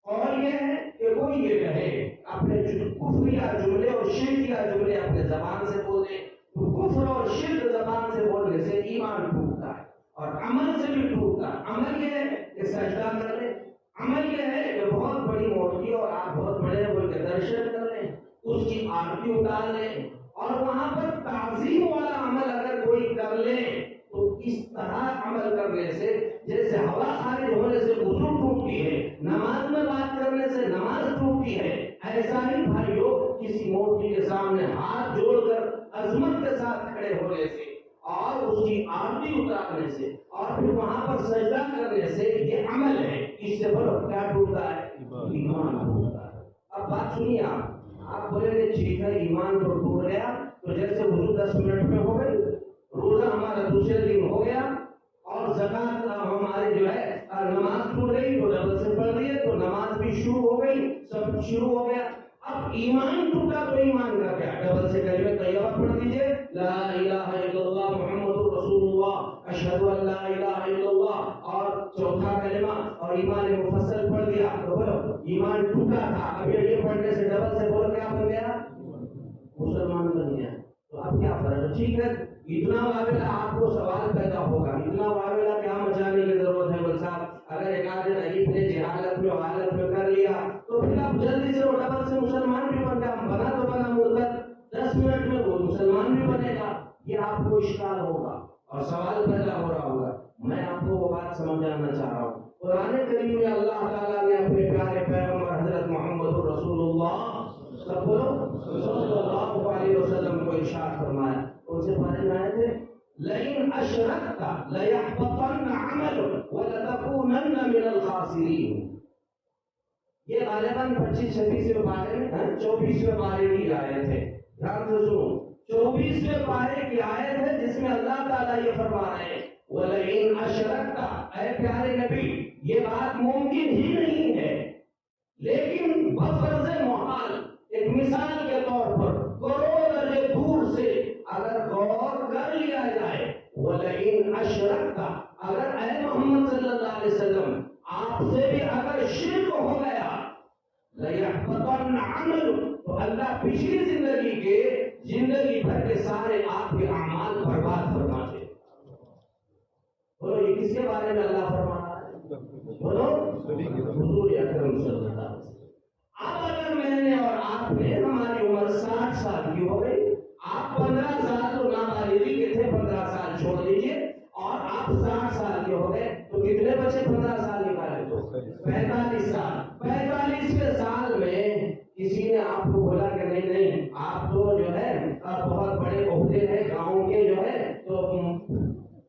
Speaker 1: اور یہ ہے کہ کوئی یہ کہے اپنے کفریہ جملے اور شرکیہ جملے اپنے زبان سے بولے تو کفر اور شرک زبان سے بولنے سے ایمان ٹوٹتا ہے، اور عمل سے بھی ٹوٹتا ہے۔ عمل یہ ہے کہ سجدہ کر لیں، عمل یہ ہے کہ بہت بڑی مورتی اور آپ بہت بڑے بول کے درشن کر لیں، اس کی آرتی اتار لیں، اور وہاں پر تعظیم والا عمل اگر کوئی کر لے تو اس طرح عمل کرنے سے جیسے ہوا خارج ہونے سے وضو ٹوٹتی ہے، نماز میں بات کرنے سے نماز ٹوٹتی ہے، ایسا ہی بھائیو کسی مورتی کے سامنے ہاتھ جوڑ کر عظمت کے ساتھ کھڑے ہونے سے اور اس کی آرتی اتارنے سے اور پھر وہاں پر سجدہ کرنے سے یہ عمل ہے، اس سے بڑا کیا ٹوٹتا ہے؟ ایمان ٹوٹتا ہے۔ اب بات سنیے، آپ بولے گے ٹھیک ہے ایمان تو ٹوٹ گیا، تو جیسے وضو 10 منٹ میں ہو گئی، روزہ ہمارا دوسرے دن ہو گیا، اور زکات ہماری جو ہے نماز ٹوٹ گئی تو ڈبل سے پڑھ دیے تو نماز بھی شروع ہو گئی، سب شروع ہو گیا۔ اب ایمان ٹوٹا تو ایمان کا کیا؟ ڈبل سے کلمہ طیبہ پڑھ دیجئے، لا الہ الا اللہ محمد رسول اللہ اشہد ان لا الہ الا اللہ، اور چوتھا کلمہ اور ایمان مفصل پڑھ دیا، تو بولو ایمان ٹوٹا تھا، اب یہ پڑھنے سے ڈبل سے بولو کیا بن گیا؟ مسلمان بن گیا۔ تو اب کیا فرق؟ ٹھیک ہے اتنا واویلا آپ کو سوال پیدا ہوگا، اتنا واویلا کیا مچانے کی ضرورت ہے بل صاحب؟ اگر ایک آدمی عجیب نے جہالت میں حالت میں کر لیا تو پھر آپ جلدی سے وہ ڈبل سے مسلمان بھی بن گیا، بنا تو بنا مرتد، 10 منٹ میں وہ مسلمان بھی بنے گا، یہ آپ کو اشکال ہوگا اور سوال پیدا ہو رہا ہوگا۔ میں آپ کو وہ بات سمجھانا چاہ رہا ہوں، قرآن کریم میں اللہ تعالیٰ نے اپنے پیارے پیغمبر حضرت محمد رسول اللہ صلی اللہ علیہ وسلم کو ارشاد فرمایا، کون سے پارے میں آئے تھے؟ لئن اشرکت لیحبطن عملک ولتکونن من الخاسرین. یہ غالباً 25-26 پارے میں 24 پارے کی آیت ہے. دھیان سے سنو، 24 پارے کی آیت ہے جس میں اللہ تعالیٰ یہ فرما رہے ہیں وَلَئِنْ أَشْرَكْتَ. اے پیارے نبی، یہ بات ممکن ہی نہیں ہے، لیکن بفرض محال، ایک مثال کے طور پر کروڑ درجے دور سے اگر غور کر لیا جائے، وَلَئِنْ أَشْرَكْتَ، اگر اے محمد صلی اللہ علیہ وسلم آپ سے بھی اگر شرک ہو گیا، لَيَحْبَطَنَّ عَمَلُكَ، تو اللہ پچھلی زندگی بھر کے سارے آپ کے اعمال برباد فرما دے. بولو یہ کس کے بارے میں اللہ فرما رہا ہے؟ بولو حضور اکرم صلی اللہ علیہ وسلم. اب اگر میں نے اور آپ نے، ہماری عمر 60 سال کی ہو گئی، آپ 15 سال تو نابالغی کے تھے، 15 سال چھوڑ دیجئے، اور آپ 60 سال کے ہو گئے، تو کتنے بچے 15 سال نکالے؟ تو 45 سال. 45ویں سال میں کسی نے آپ کو بولا کہ نہیں آپ تو جو ہے بہت بڑے عہدے ہیں گاؤں کے، جو ہے تو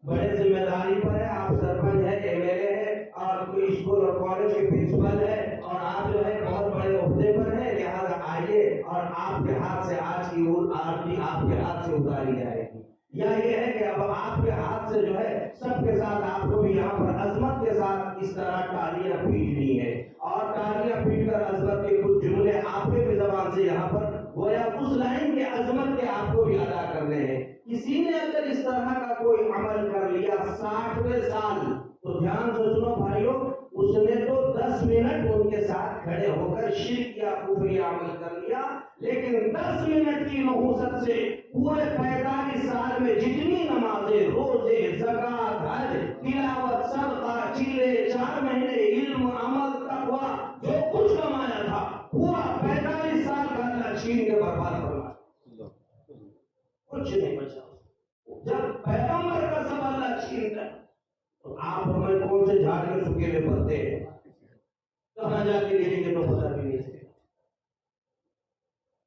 Speaker 1: بڑے ذمہ داری پر ہے، آپ سرپنچ ہے، ایم ایل اے ہے، اور کوئی اسکول اور کالج کے پرنسپل ہے، اور آپ جو ہے بہت بڑے عہدے پر ہیں، لہٰذا آئیے اور آپ کے ہاتھ سے آج کی آرتی آپ کے ہاتھ سے اتاری جائے گی. یا یہ ہے کہ اب آپ کے ہاتھ سے جو ہے سب کے ساتھ آپ کو بھی یہاں پر عظمت کے ساتھ اس طرح تالیاں پیٹنی ہے، اور تالیاں پیٹ کر عظمت کے کچھ جملے آپ کے بھی زبان سے یہاں پر گویا اس لائن کے عظمت کے آپ کو بھی ادا کرنے ہیں. کسی نے اگر اس طرح کا کوئی عمل کر لیا 60ویں سال، تو دھیان سے سنو بھائیوں، اس نے تو 10 منٹ ان کے ساتھ کھڑے ہو کر شرک یا کفری عمل کر لیا، لیکن 10 منٹ کی نحوست سے پورے 45 سال میں جتنی نمازیں، روزے، زکوٰۃ، حج، تلاوت، صدقہ، چیلے، 4 مہینے علم، عمل، تقویٰ، جو کچھ کمایا تھا پورا 45 سال کا اللہ چھین کے برباد فرما، کچھ نہیں بچا. جب پیغمبر کا سب اللہ چھین کر، تو آپ ہمیں کون سے جھاڑ کے سکیلے پتے ہیں، کہاں جا کے گریں گے تو پتہ بھی نہیں چلے.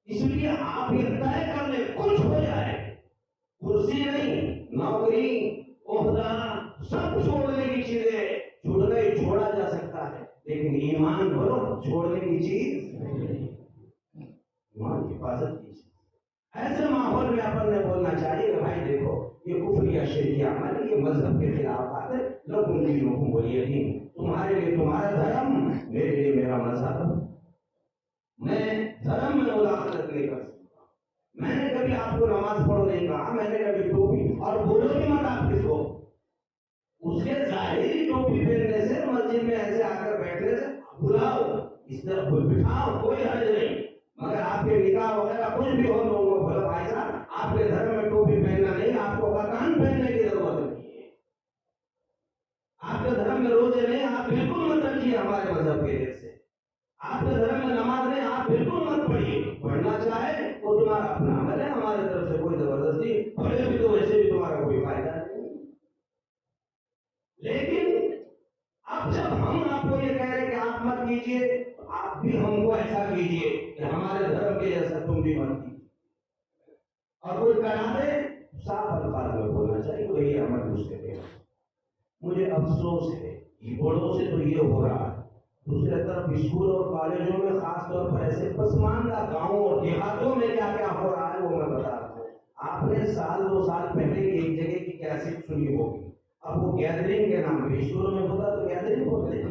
Speaker 1: اس لیے آپ یہ طے کر لیں، کچھ ہو جائے، کرسی نہیں، نوکری، عہدہ، سب چھوڑنے کی چیزیں چھوڑ گئی، چھوڑا جا سکتا ہے، لیکن ایمان بولو چھوڑنے کی چیز نہیں. ایمان کی حفاظت کی چیز. ایسے ماحول میں اپن نے بولنا چاہیے کہ بھائی دیکھو یہ کفر یا شرک عمل، یہ مذہب کے خلاف بات ہے، لوگوں کی لوگوں کو یہ دین، تمہارے لیے تمہارا دھرم، میرے لیے میرا مذہب. میں دھرم میں مداخلت نہیں کر سکتا. میں نے کبھی آپ کو نماز پڑھو نہیں کہا، میں نے کبھی ٹوپی، اور بولو بھی مت آپ کس کو، اس کے ظاہری ٹوپی پہننے سے، مسجد میں ایسے آ کر بیٹھنے سے بلاؤ، اس طرح بٹھاؤ، کوئی حرج نہیں، مگر آپ کے نکاح وغیرہ کچھ بھی ہو تو ان کو بولو بھائی صاحب آپ کے دھرم میں ٹوپی پہننا نہیں، آپ کو قطعاً پہننے کی ضرورت نہیں ہے. آپ کے دھرم میں روزے نہیں، آپ بالکل مت رکھیے ہمارے مذہب کے جیسے. آپ کے دھرم میں نماز نہیں، آپ بالکل مت پڑھیے. پڑھنا چاہے وہ تمہارا اپنا عمل ہے، ہمارے طرف سے کوئی زبردستی، پڑھے بھی تو ویسے بھی تمہارا کوئی فائدہ نہیں. لیکن اب جب ہم آپ کو یہ کہہ رہے کہ آپ مت کیجیے، آپ بھی ہم کو ایسا کیجیے کہ ہمارے دھرم کے جیسا تم بھی مت کیجیے. اور کوئی کرا دے، صاف الفاظ میں بولنا چاہیے وہی عمل اس کے دے. مجھے افسوس ہے بڑوں سے تو یہ ہو رہا ہے، دوسرے طرف اسکول اور کالجوں میں خاص طور پر ایسے پسماندہ گاؤں اور دیہاتوں میں کیا کیا ہو رہا ہے وہ میں بتا رہا ہوں. آپ نے سال 2 سال پہلے کی ایک جگہ کی کیسٹ سنی ہوگی، اب وہ گیدرنگ کے نام پہ، اسکولوں میں ہوتا تو گیدرنگ ہوتے،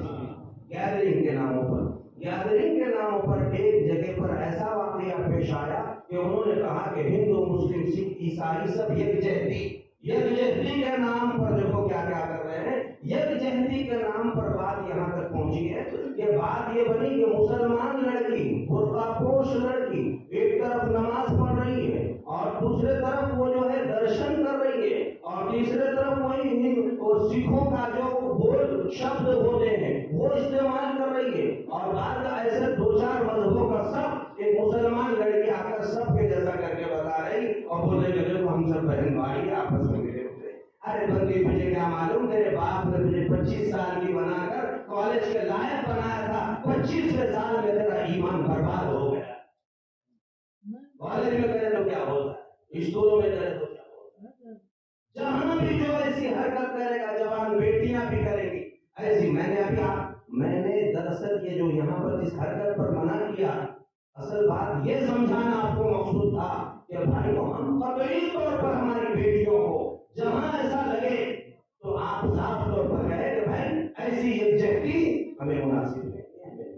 Speaker 1: گیدرنگ کے ناموں پر، گیدرنگ کے ناموں پر ایک جگہ پر ایسا واقعہ پیش آیا کہ انہوں نے کہا کہ ہندو، مسلم، سکھ، عیسائی سب یکجہتی کے نام پر دیکھو کیا کیا کر رہے ہیں. یکجہتی کے نام پر بات یہاں تک پہنچی ہے کہ بات یہ بنی کہ مسلمان لڑکی، برقع پوش لڑکی ایک طرف نماز پڑھ رہی ہے اور دوسرے طرف وہ جو ہے درشن کر رہی ہے، اور تیسرے طرف وہی سکھوں کا جو بول شبد ہوتے ہیں وہ استعمال کر رہی ہے، اور بعد ایسے 2-4 مذہبوں کا سب ایک مسلمان لڑکی آ کر سب کے جیسا کر کے بتا رہی اور بولنے لگے تو ہم سب بہن بھائی آپس میں ملے ہوتے. ارے بندی تجھے کیا معلوم، تیرے باپ نے تجھے 25 سال کی بنا کر کالج کے لائق بنایا تھا، 25ویں سال میں تیرا ایمان برباد ہو گیا. کالج میں کرے تو کیا ہوتا ہے، اسکولوں میں کرے تو کیا ہوتا حرکت کرے گا جوان بیٹیاں بھی کریں گی ایسی. میں نے دراصل یہ جو یہاں پر اس حرکت پر منع کیا، اصل بات یہ سمجھانا آپ کو مقصود تھا کہ بھائیو ہم قطعی طور پر ہماری بیٹیوں کو جہاں ایسا لگے تو آپ صاف طور پر کہیں کہ بھائی ایسی یکجہتی ہمیں مناسب نہیں ہے.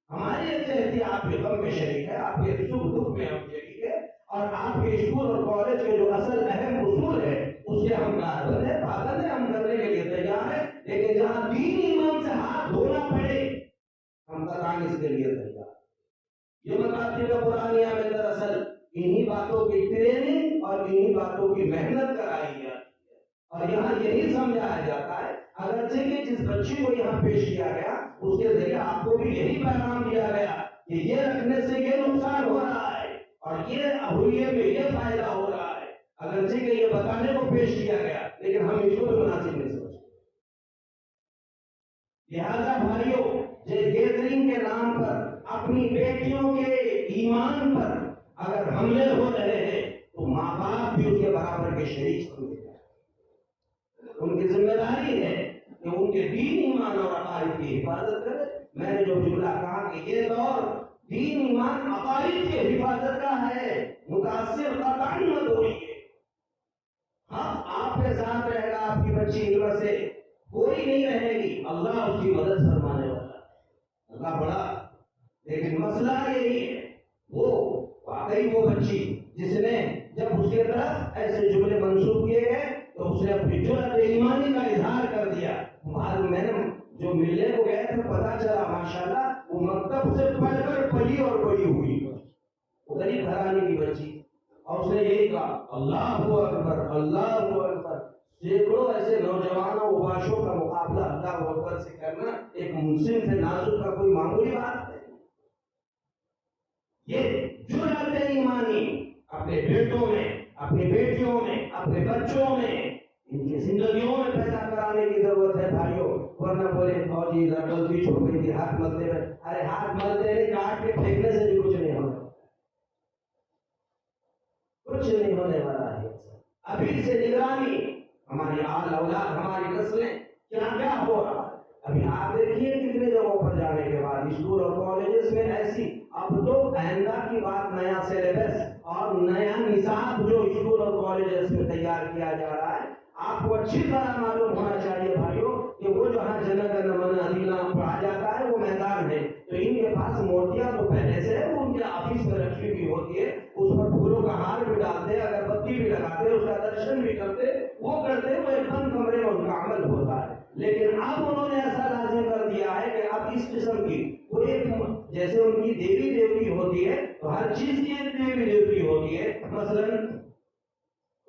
Speaker 1: ہماری یکجہتی آپ کے غم میں شریک ہے، آپ کے سکھ دکھ میں ہم شریک ہے، اور آپ کے اسکول اور کالج کے جو اصل اہم اصول ہے اس کے ہم کاربن ہے، پابند ہے، ہم کرنے کے لیے تیار ہے. لیکن جہاں دین ایمان سے ہاتھ دھونا پڑے ہم قطعاً اس کے لیے تیار. یہ مکاتب قرآنیہ میں دراصل انہی باتوں کی ٹریننگ اور انہی باتوں کی محنت کرائی جاتی ہے، اور یہاں یہی سمجھایا جاتا ہے اگرچہ کہ جس بچی کو یہاں پیش کیا گیا اس کے ذریعے آپ کو بھی یہی پیغام دیا گیا کہ یہ رکھنے سے یہ نقصان ہو رہا ہے اور یہ اہلیے میں یہ فائدہ ہو رہا ہے. اگرچہ کہ یہ بتانے کو پیش کیا گیا لیکن ہم اس کو بھی مناسب نہیں سمجھتے. لہذا بھائیوں، یہ گیدرنگ کے نام پر اپنی بیٹیوں کے ایمان پر اگر حملے ہو رہے ہیں تو ماں باپ بھی اس کے برابر کے شریک سمجھے جائیں. ان کی ذمہ داری ہے کہ ان کے دین ایمان اور عقائد کی حفاظت کرے. میں نے جو جملہ کہا کہ یہ دور دین ایمان عقائد کی حفاظت کا ہے، متاثر قطعاً مت ہوئیے. حق آپ کے ساتھ رہے گا، آپ کی بچی علم سے کوئی نہیں رہے گی، اللہ اس کی مدد فرمانے والا ہے، اللہ بڑا. لیکن مسئلہ یہی ہے وہ واقعی وہ بچی جس نے جب اس کے طرف ایسے جملے منسوخ کیے گئے تو اس نے اپنی جرأت ایمانی کا اظہار کر دیا. میں نے جو ملنے کو گئے تھے پتا چلا ماشاءاللہ وہ مکتب سے پڑھ کر پلی اور بڑی ہوئی، وہ غریب گھرانے کی بچی، اور اس نے یہی کہا اللہ اکبر اللہ اکبر. سینکڑوں ایسے نوجوانوں وباشوں کا مقابلہ اللہ اکبر سے کرنا ایک مسلم سے نازک کا کوئی معمولی بات ہے. یہ جرأت ایمانی اپنے بیٹوں میں، اپنی بیٹیوں میں، اپنے بچوں میں، ان کی زندگیوں میں پیدا کرانے کی ضرورت ہے بھائیوں. ورنہ بولے فوجی غلطی چھوڑ گئی تھی ہاتھ ملتے ہوئے، ارے ہاتھ ملتے نہیں، کاٹ کے پھینکنے سے بھی کچھ نہیں ہونے والا، کچھ نہیں ہونے والا ہے. ابھی سے نگرانی، ہماری آل اولاد، ہماری نسلیں کیا کیا ہو رہا ہے. ابھی آپ دیکھیے کتنے جگہوں پر جانے کے بعد اسکول اور کالجز میں ایسی، اب تو آئندہ کی بات نیا سلیبس اور نیا نصاب جو اسکول اور کالجز میں تیار کیا جا رہا ہے. آپ کو اچھی طرح معلوم ہونا چاہیے بھائیوں کہ وہ جہاں جن گن من ادھینام پڑھا جاتا ہے وہ میدان ہے، تو ان کے پاس مورتیاں تو پہلے سے ہے، وہ ان کے آفس میں رکھی ہوئی ہوتی ہے، اس پر پھولوں کا ہار بھی ڈالتے، اگر بتی بھی لگاتے، اس کا درشن بھی کرتے، وہ کرتے، وہ ایک بند کمرے میں ان کا عمل ہوتا ہے. لیکن اب انہوں نے ایسا لازم کر دیا ہے کہ اب اس قسم کی کوئی جیسے ان کی دیوی دیوتی ہوتی ہے تو ہر چیز کی ایک دیوی دیوتی ہوتی ہے. مثلا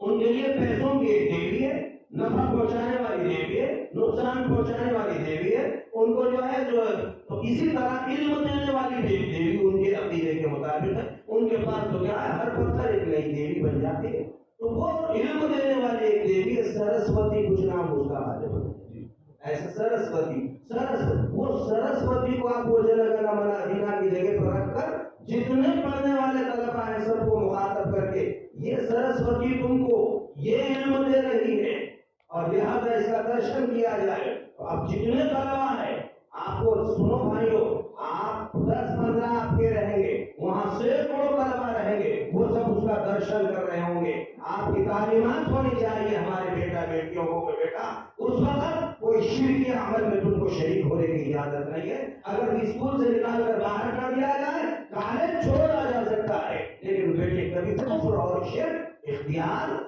Speaker 1: ان کے لیے پیسوں کی ایک دیوی ہے، نفع پہنچانے والی دیوی ہے، نقصان پہنچانے والی دیوی ہے. ان کو جو ہے تو اسی طرح علم دینے والی دیوی ان کے عقیدے کے مطابق ہے. ان کے پاس تو کیا ہے، ہر پتھر ایک نئی دیوی بن جاتی ہے. تو وہ علم دینے والی ایک دیوی ہے سرسوتی، کچھ نام اس کا غالب ایسا سرسوتی. وہ سرسوتی کو آپ کو جنگنا منا ادھینا کی جگہ پر رکھ کر جتنے پڑھنے والے طلبہ ہیں سب کو مخاطب کر کے یہ سرسوتی تم کو یہ علم دے رہی ہے اور لہذا اس کا درشن کیا جائے. اب جتنے طلبہ ہیں آپ کو سنو بھائیو، آپ 10-15 آپ کے رہیں گے، وہاں سینکڑوں طلبہ رہیں گے، وہ سب اس کا درشن کر رہے ہوں گے. آپ کی تعلیمات ہونی چاہیے ہمارے بیٹا بیٹیوں کو کہ بیٹا اس وقت کوئی شرکی عمل میں تم کو شریک ہونے کی اجازت نہیں ہے. اگر اسکول سے نکال کر باہر کر دیا جائے، کالج چھوڑا جا سکتا ہے، لیکن بیٹے کبھی کفر اور شرک اختیار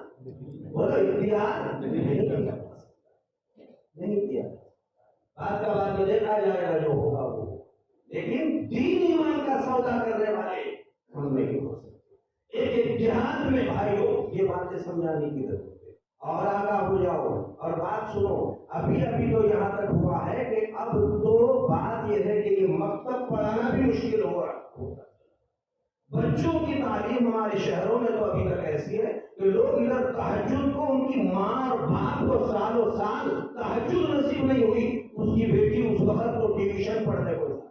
Speaker 1: نہیں کیا. بات کا بعد میں دیکھا جائے گا جو ہوگا وہ، لیکن دین ایمان کا سودا کرنے والے ہم نہیں ہو سکتے. ایک جہاد میں بھائیوں یہ باتیں سمجھانے کی ضرورت ہے. اور آگاہ ہو جاؤ اور بات سنو. ابھی تو یہاں تک ہوا ہے کہ اب تو بات یہ ہے کہ یہ مکتب پڑھانا بھی مشکل ہو رہا ہے. بچوں کی تعلیم ہمارے شہروں میں تو ابھی تک ایسی ہے کہ لوگ ادھر تہجد کو، ان کی ماں اور باپ کو سالوں سال تہجد نصیب نہیں ہوئی، اس کی بیٹی اس وقت تو ٹیوشن پڑھنے کو جاتی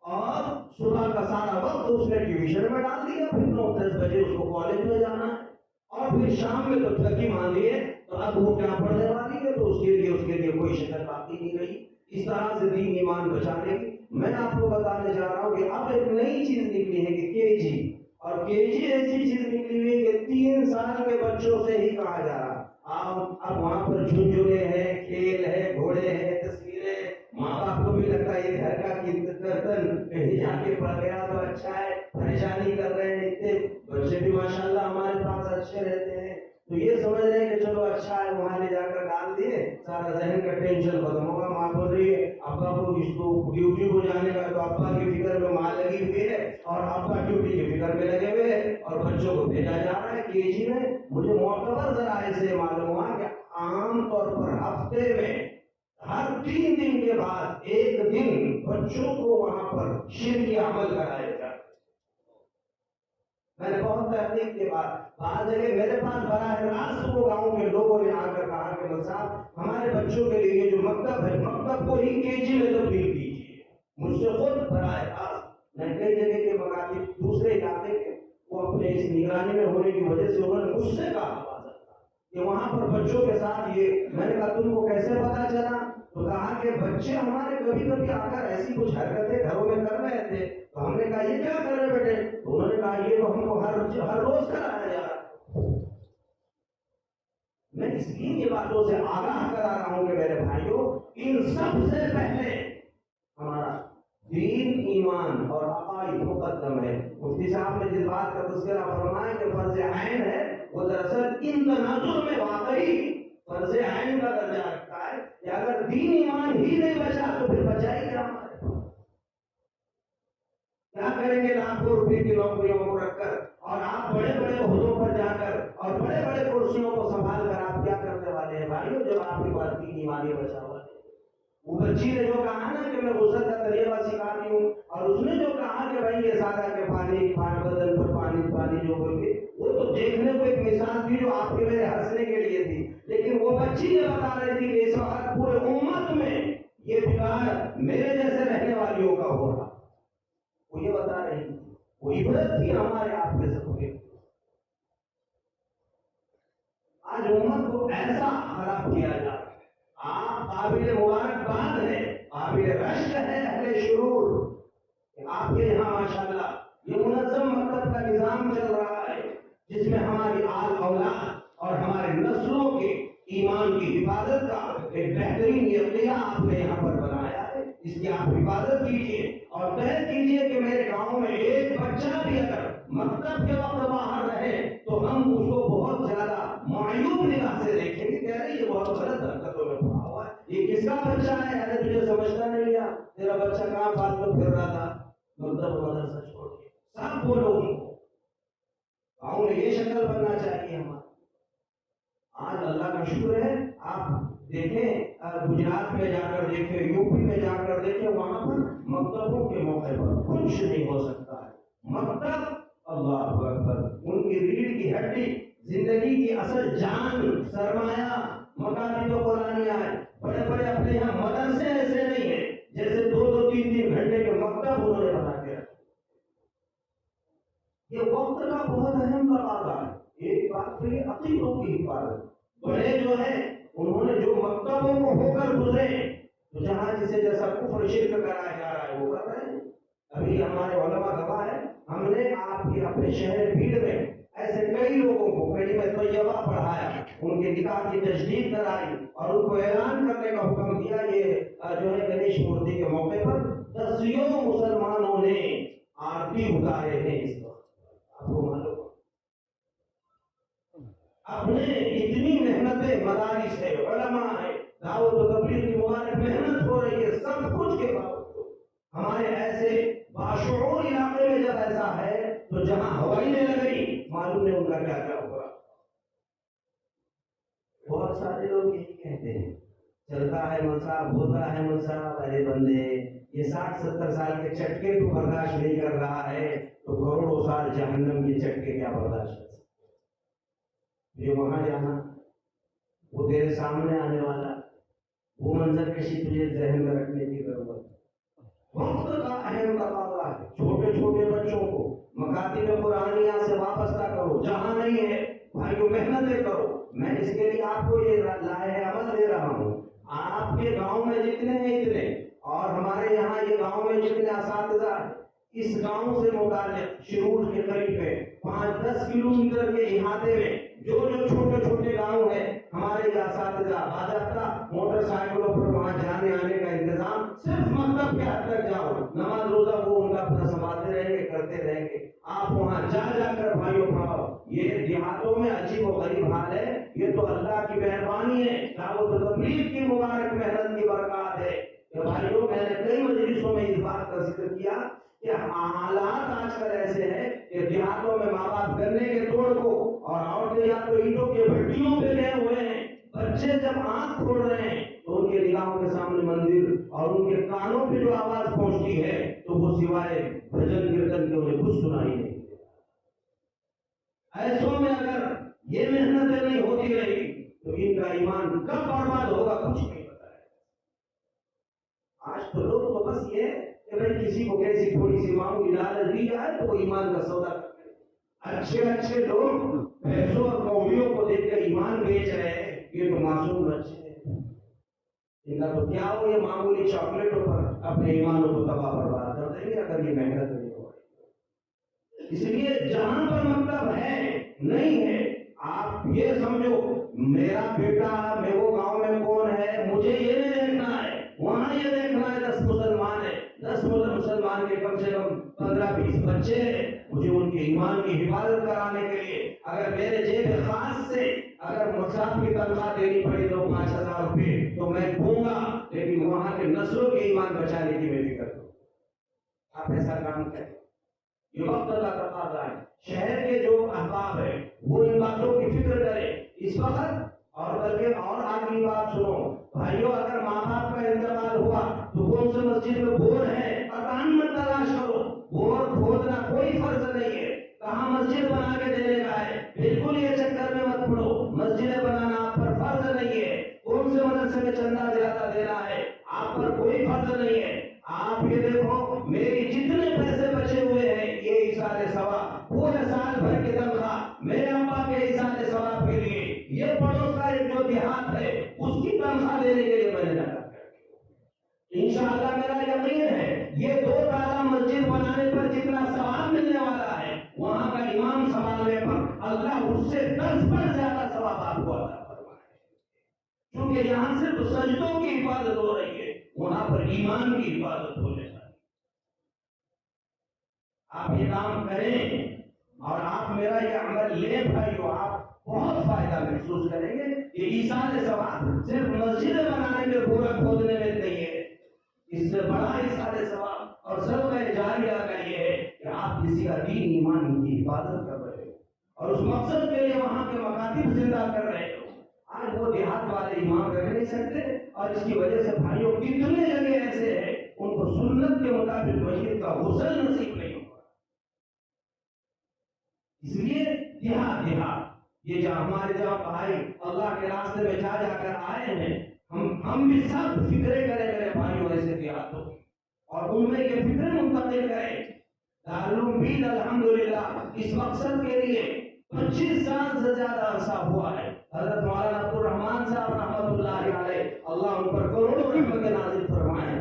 Speaker 1: اور صبح کا سارا وقت اس نے ٹیوشن میں ڈال دیا، پھر 9-10 بجے اس کو کالج میں جانا ہے. اور پھر شام میں تو تھکی ماندی ہے تو اب وہ کیا پڑھنے والی ہے، تو اس کے لیے کوئی شکل باقی نہیں رہی۔ اس طرح سے دین ایمان بچانے کی میں آپ کو بتانے جا رہا ہوں کہ اب ایک نئی چیز نکلی ہے کہ کے جی، اور کے جی ایسی چیز نکلی ہوئی ہے کہ 3 سال کے بچوں سے ہی کہا جا رہا۔ اب وہاں پر جھنجھنے ہیں، کھیل ہے، گھوڑے ہیں، تصویریں، ماں باپ کو بھی لگتا ہے یہ گھر کا کیرتن کہیں جا کے پڑ گیا تو اچھا ہے، پریشانی کر رہے ہیں، اتنے بچے بھی ماشاءاللہ ہمارے پاس اچھے رہتے ہیں، تو یہ سمجھ رہے ہیں کہ چلو اچھا ہے، وہاں لے جا کر ڈال دیے، سارا ذہن کا ٹینشن ختم ہوگا۔ ماں بول رہی ہے ابا کو اس کو ڈیوٹی کو جانے کا، تو ابا کی فکر میں ماں لگی ہوئی ہے اور ابا ڈیوٹی کی فکر میں لگے ہوئے ہیں، اور بچوں کو بھیجا جا رہا ہے کے جی میں۔ مجھے معتبر ذرائع سے معلوم ہوا کہ عام طور پر ہفتے میں ہر 3 دن کے بعد 1 دن بچوں کو وہاں پر شرعی عمل کرایا جاتا ہے۔ میں نے بہت تحقیق کے بعد جگہ میرے پاس براہ راست وہ گاؤں کے لوگوں نے آ کر کہا کہ مل صاحب ہمارے بچوں کے لیے جو مکتب ہے، مکتب کو ہی کے جی میں تبدیل کیجیے۔ مجھ سے خود براہ راست میں کئی جگہ کے مکاتب دوسرے علاقے کے وہ اپنے اس نگرانی میں ہونے کی وجہ سے انہوں نے مجھ سے کہا کہ وہاں پر بچوں کے ساتھ یہ، میں نے کہا تم کو کیسے پتا چلا؟ تو کہا کہ بچے ہمارے کبھی کبھی آ کر ایسی کچھ حرکتیں گھروں میں کر رہے تھے، تو ہم نے کہا یہ کیا کر رہے بیٹے؟ تو انہوں نے کہا یہ تو ہم کو ہر روز کرایا جا رہا ہے۔ میں اس لیے یہ باتوں سے آگاہ کرا رہا ہوں کہ میرے بھائیوں، ان سب سے پہلے ہمارا دین، ایمان اور عقائد مقدم ہے۔ مفتی صاحب نے جس بات کا تذکرہ فرمایا کہ فرض عین ہے، وہ دراصل ان تناظر میں واقعی فرض عین کا درجہ رکھتا ہے کہ اگر دین ایمان ہی نہیں بچا تو پھر بچا ہی کیا ہمارے پاس؟ کیا کریں گے لاکھوں روپے کی نوکریوں کو رکھ کر، اور آپ بڑے بڑے عہدوں پر جا کر اور بڑے بڑے کرسیوں کو سنبھال کر آپ کیا کرنے والے ہیں بھائیوں، جب آپ کے پاس دین ایمان ہی بچا ہوا ہے؟ وہ بچی نے جو کہا نا کہ میں غسل کا طریقہ سکھاتی ہوں، اور اس نے جو کہا کہ بھائی یہ سادہ کے پانی بدن پر پانی جو بول کے، وہ تو دیکھنے کو ایک مثال تھی جو آپ کے میرے ہنسنے کے لیے تھی، لیکن وہ بچی یہ بتا رہی تھی کہ اس وقت پورے امت میں یہ بگاڑ میرے جیسے رہنے والیوں کا ہو رہا، وہ یہ بتا رہی تھی، وہ عبرت تھی ہمارے آپ کے سب کے۔ آج امت کو ایسا خراب کیا جا رہا ہے، آپ قابل مبارکباد ہے، قابل رشک ہے اہل شرور، آپ کے یہاں ماشاءاللہ یہ منظم مکتب کا نظام چل رہا ہے، جس میں ہماری آل اولاد اور ہمارے نسلوں کے ایمان کی حفاظت کا ایک بہترین عقیدہ آپ نے یہاں پر بنایا ہے، اس کی آپ حفاظت کیجیے اور طے کیجیے کہ میرے گاؤں میں ایک بچہ بھی اگر مکتب کے وقت باہر رہے تو ہم اس کو بہت زیادہ معیوب نگاہ سے دیکھیں گے، کہہ رہے یہ بہت غلط حرکتوں میں پڑا ہوا ہے، یہ کس کا بچہ ہے؟ ارے تجھے سمجھتا نہیں کیا؟ تیرا بچہ کہاں پھالتو پھر رہا تھا مکتب مدرسہ چھوڑ کے؟ سب بولو ان کو، گاؤں میں یہ شکل بننا چاہیے ہمارا۔ آج اللہ کا شکر ہے، آپ دیکھیں گجرات میں جا کر دیکھیں، یو پی میں جا کر دیکھیں، وہاں پر مکتبوں کے موقع پر کچھ نہیں ہو سکتا ہے۔ مکتب اللہ اکبر، ان کی ریڑھ کی ہڈی، زندگی کی اصل جان، سرمایہ مکاتب قرآنیہ ہے۔ بڑے بڑے اپنے یہاں مدرسے ایسے نہیں ہیں جیسے 2-3 گھنٹے کے مکتب انہوں نے بنا کے رکھے۔ یہ وقت کا بہت اہم تقاضا ہے۔ ایک بات تو یہ عقیدوں کی حفاظت، بڑے جو ہیں انہوں نے جو مکتبوں کو ہو کر گزرے، تو جہاں جسے جیسا کفر شرک کرایا جا رہا ہے وہ کر رہے ہیں۔ ابھی ہمارے علماء گواہ ہے، ہم نے آپ کے اپنے شہر بھیڑ میں ایسے کئی لوگوں کو کلمہ طیبہ پڑھایا، ان کے نکاح کی تجدید کرائی اور ان کو اعلان کرنے کا حکم دیا۔ یہ جو ہے گنیش مورتی کے موقع پر دسیوں مسلمانوں نے آرتی اتارے ہیں اس وقت، آپ کو معلوم اپنے اتنی محنتیں، مدارس ہے، علماء ہے، دعوت و تبلیغ کی مبارک محنت ہو رہی ہے، سب کچھ کے باوجود ہمارے ایسے باشعور علاقے میں جب ایسا ہے تو جہاں ہوائی نہیں لگ رہی، معلوم نہیں ان کا کیا کیا ہوگا۔ بہت سارے لوگ یہی کہتے ہیں، چلتا ہے مصاب، ہوتا ہے مصاب، ارے بندے یہ 60-70 سال کے چٹکے تو برداشت نہیں کر رہا ہے تو کروڑوں سال جہنم کے چٹکے کیا برداشت کر سکتے؟ جو وہاں جانا، وہ تیرے سامنے آنے والا، وہ منظر کشی تجھے ذہن میں رکھنے کی ضرورت ہے۔ وقت کا اہم تقاضا ہے، چھوٹے چھوٹے بچوں کو مکاتب قرآنیہ سے وابستہ کرو، جہاں نہیں ہے بھائیو محنتیں کرو. میں اس کے لیے آپ کو یہ لائحہ عمل دے رہا ہوں. آپ کے گاؤں میں جتنے ہیں اتنے، اور ہمارے یہاں یہ گاؤں میں جتنے اساتذہ ہیں، اس گاؤں سے متعلق شرور کے قریب ہے 5-10 کلومیٹر کے احاطے میں جو چھوٹے چھوٹے گاؤں ہیں، ہمارے یہ اساتذہ باضابطہ موٹر سائیکلوں پر وہاں جانے آنے کا انتظام، صرف مکتب کے حد تک جاؤ، نماز روزہ وہ ان کا اپنا سنبھالتے رہیں گے، کرتے رہیں گے. آپ وہاں جا جا کر بھائیوں پڑھاؤ. یہ دیہاتوں میں عجیب و غریب حال ہے، یہ تو اللہ کی مہربانی ہے، دعوت و تبلیغ کی مبارک محنت کی برکات ہے. بھائیوں میں نے کئی مجلسوں میں اس بات کا ذکر کیا کہ حالات آج کل ایسے ہیں کہ دیہاتوں میں ماں باپ گنے کے توڑ کو اور عورتیں یا تو اینٹوں کے بھٹیوں پہ گئے ہوئے ہیں. بچے جب آنکھ کھول رہے ہیں تو ان کے نگاہوں کے سامنے مندر اور ان کے کانوں پہ جو آواز پہنچتی ہے تو وہ سوائے بھجن کیرتن کے انہیں کچھ سنائی نہیں. ایسوں میں اگر یہ محنتیں نہیں ہوتی رہی تو ان کا ایمان کب برباد ہوگا کچھ نہیں پتا ہے. آج تو لوگ تو بس یہ کہ بھائی کسی کو کیسی تھوڑی سی معمولی لالچ دی جائے تو وہ ایمان کا سودا کرتے ہیں. اچھے لوگ پیسوں اور قومیوں کو دیکھ کر ایمان بیچ رہے ہیں. یہ تو معصوم بچے ہیں، ان کا تو کیا ہو، یہ معمولی چاکلیٹوں پر اپنے ایمانوں کو تباہ برباد کر دیں گے اگر یہ محنت نہیں ہو رہی. اس لیے جہاں پر مطلب ہے نہیں ہے، آپ یہ سمجھو میرا بیٹا میں وہ گاؤں میں کون ہے مجھے یہ نہیں دیکھنا ہے، وہاں یہ دیکھنا ہے 10 مسلمان ہیں، 10 مسلمان کے کم سے کم 15-20 بچے ہیں. مجھے ان کے ایمان کی حفاظت کرانے کے لیے اگر میرے جیب خاص سے اگر مصحف کی تنخواہ دینی پڑی تو 5,000 روپے تو میں دوں گا، لیکن وہاں کے نسلوں کے ایمان بچانے کی میں فکر کروں. آپ ایسا کام کریں. یہ وقت کا تقاضا ہے. شہر کے جو احباب ہیں وہ ان باتوں کی فکر کریں اس وقت. اور بلکہ اور آگے بات سنو بھائیو، اگر ماں باپ کا انتقال ہوا تو کون سے مسجد میں بور ہے اکان مت تلاش کرو. بور کھودنا کوئی فرض نہیں ہے، کہاں مسجد بنا کے دینے کا ہے، بالکل یہ چکر میں مت پڑو. مسجدیں بنانا آپ پر فرض نہیں ہے. کون سے مدرسے میں چندہ زیادہ دینا ہے آپ پر کوئی فرض نہیں ہے. آپ یہ دیکھو میری جتنے پیسے بچے ہوئے ہیں یہ ایصال ثواب، پورے سال بھر کی تنخواہ میرے ابا کے ایصال ثواب کے لیے، یہ پڑوس کا ایک جو دیہات ہے اس کی تنخواہ دینے کے لیے میں نے لگا. انشاءاللہ میرا یقین ہے یہ 2 تالہ مسجد بنانے پر جتنا ثواب ملنے والا ہے وہاں کا امام سنبھالنے پر اللہ اس سے 10 پر زیادہ ثواب آپ کو عطا فرمائے. کیونکہ یہاں صرف سجدوں کی حفاظت ہو رہی ہے، وہاں پر ایمان کی حفاظت ہو جائے. آپ یہ کام کریں اور آپ میرا یہ عمل لیں بھائیو، آپ بہت فائدہ محسوس کریں گے. یہ ایصال ثواب صرف مسجد بنانے میں پورا کھودنے میں نہیں ہے، اس سے بڑا ایصال ثواب اور صدقہ جاریہ کا یہ ہے کہ آپ کسی کا دین ایمان کی حفاظت کر رہے ہو اور اس مقصد کے لیے وہاں کے مکاتب زندہ کر رہے ہو. آج وہ دیہات والے ایمان رہ نہیں سکتے اور اس کی وجہ سے بھائیوں کتنے جگہ ایسے ہیں ان کو سنت کے مطابق میت کا غسل نصیب نہیں ہوگا. اس لیے دیہات یہ جہاں ہمارے جہاں بھائی اللہ کے راستے میں جا کر آئے ہیں، ہم بھی سب فکرے کریں میرے بھائیوں ایسے دیہاتوں اور ان میں یہ فکر منتقل کریں. دارالعلوم بھی الحمدللہ اس مقصد کے لیے 25 سال سے زیادہ عرصہ ہوا ہے. حضرت مولانا عبد الرحمان صاحب رحمۃ اللہ علیہ، اللہ ان پر کروڑوں رحمت نازل فرمائے،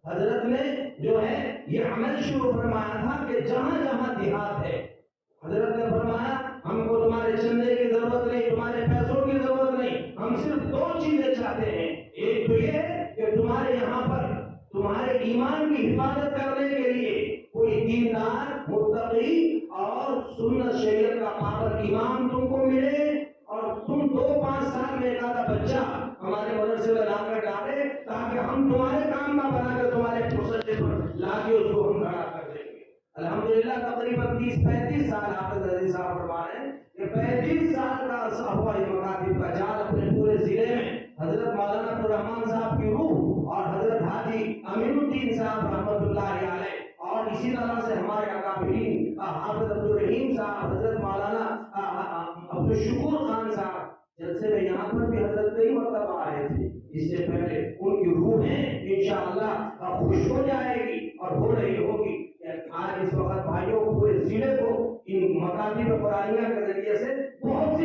Speaker 1: حضرت نے جو ہے یہ عمل شروع فرمایا تھا کہ جہاں جہاں دیہات ہے حضرت نے فرمایا ہم کو تمہارے چندے کی ضرورت نہیں، تمہارے پیسوں کی ضرورت نہیں، ہم صرف 2 چیزیں چاہتے ہیں. ایک تو یہ کہ تمہارے یہاں پر تمہارے ایمان کی حفاظت کرنے کے لیے کوئی دیندار متقی اور سنت شریعت کا پابند امام تم کو ملے اور تم 2-5 سال میں ایک آدھا بچہ ہمارے مدرسے میں لا کر ڈالے تاکہ ہم تمہارے کام کا بنا کر تمہارے پروسیس پر لا کے اس کو ہم کھڑا کر دیں گے. الحمدللہ تقریباً 30-35 سال حافظ عزیز صاحب فرمائے کہ 35 سال کا عرصہ ہوا یہ مکاتب کا جال اپنے پورے ضلع میں حضرت مولانا عبد الرحمان صاحب کی روح اور حضرت حاجی امین الدین صاحب رحمۃ اللہ علیہ اور اسی طرح سے ہمارے اکابرین حافظ عبد الرحیم صاحب، حضرت مولانا عبد الشکور خان صاحب جلسے میں یہاں پر بھی حضرت کئی مرتبہ آئے تھے. اس سے پہلے ان کی روحیں انشاءاللہ خوش ہو جائے گی اور ہو رہی ہوگی. آج اس وقت بھائیوں پورے ضلع کو ان مکاتب قرآنیہ کے ذریعے سے بہت سی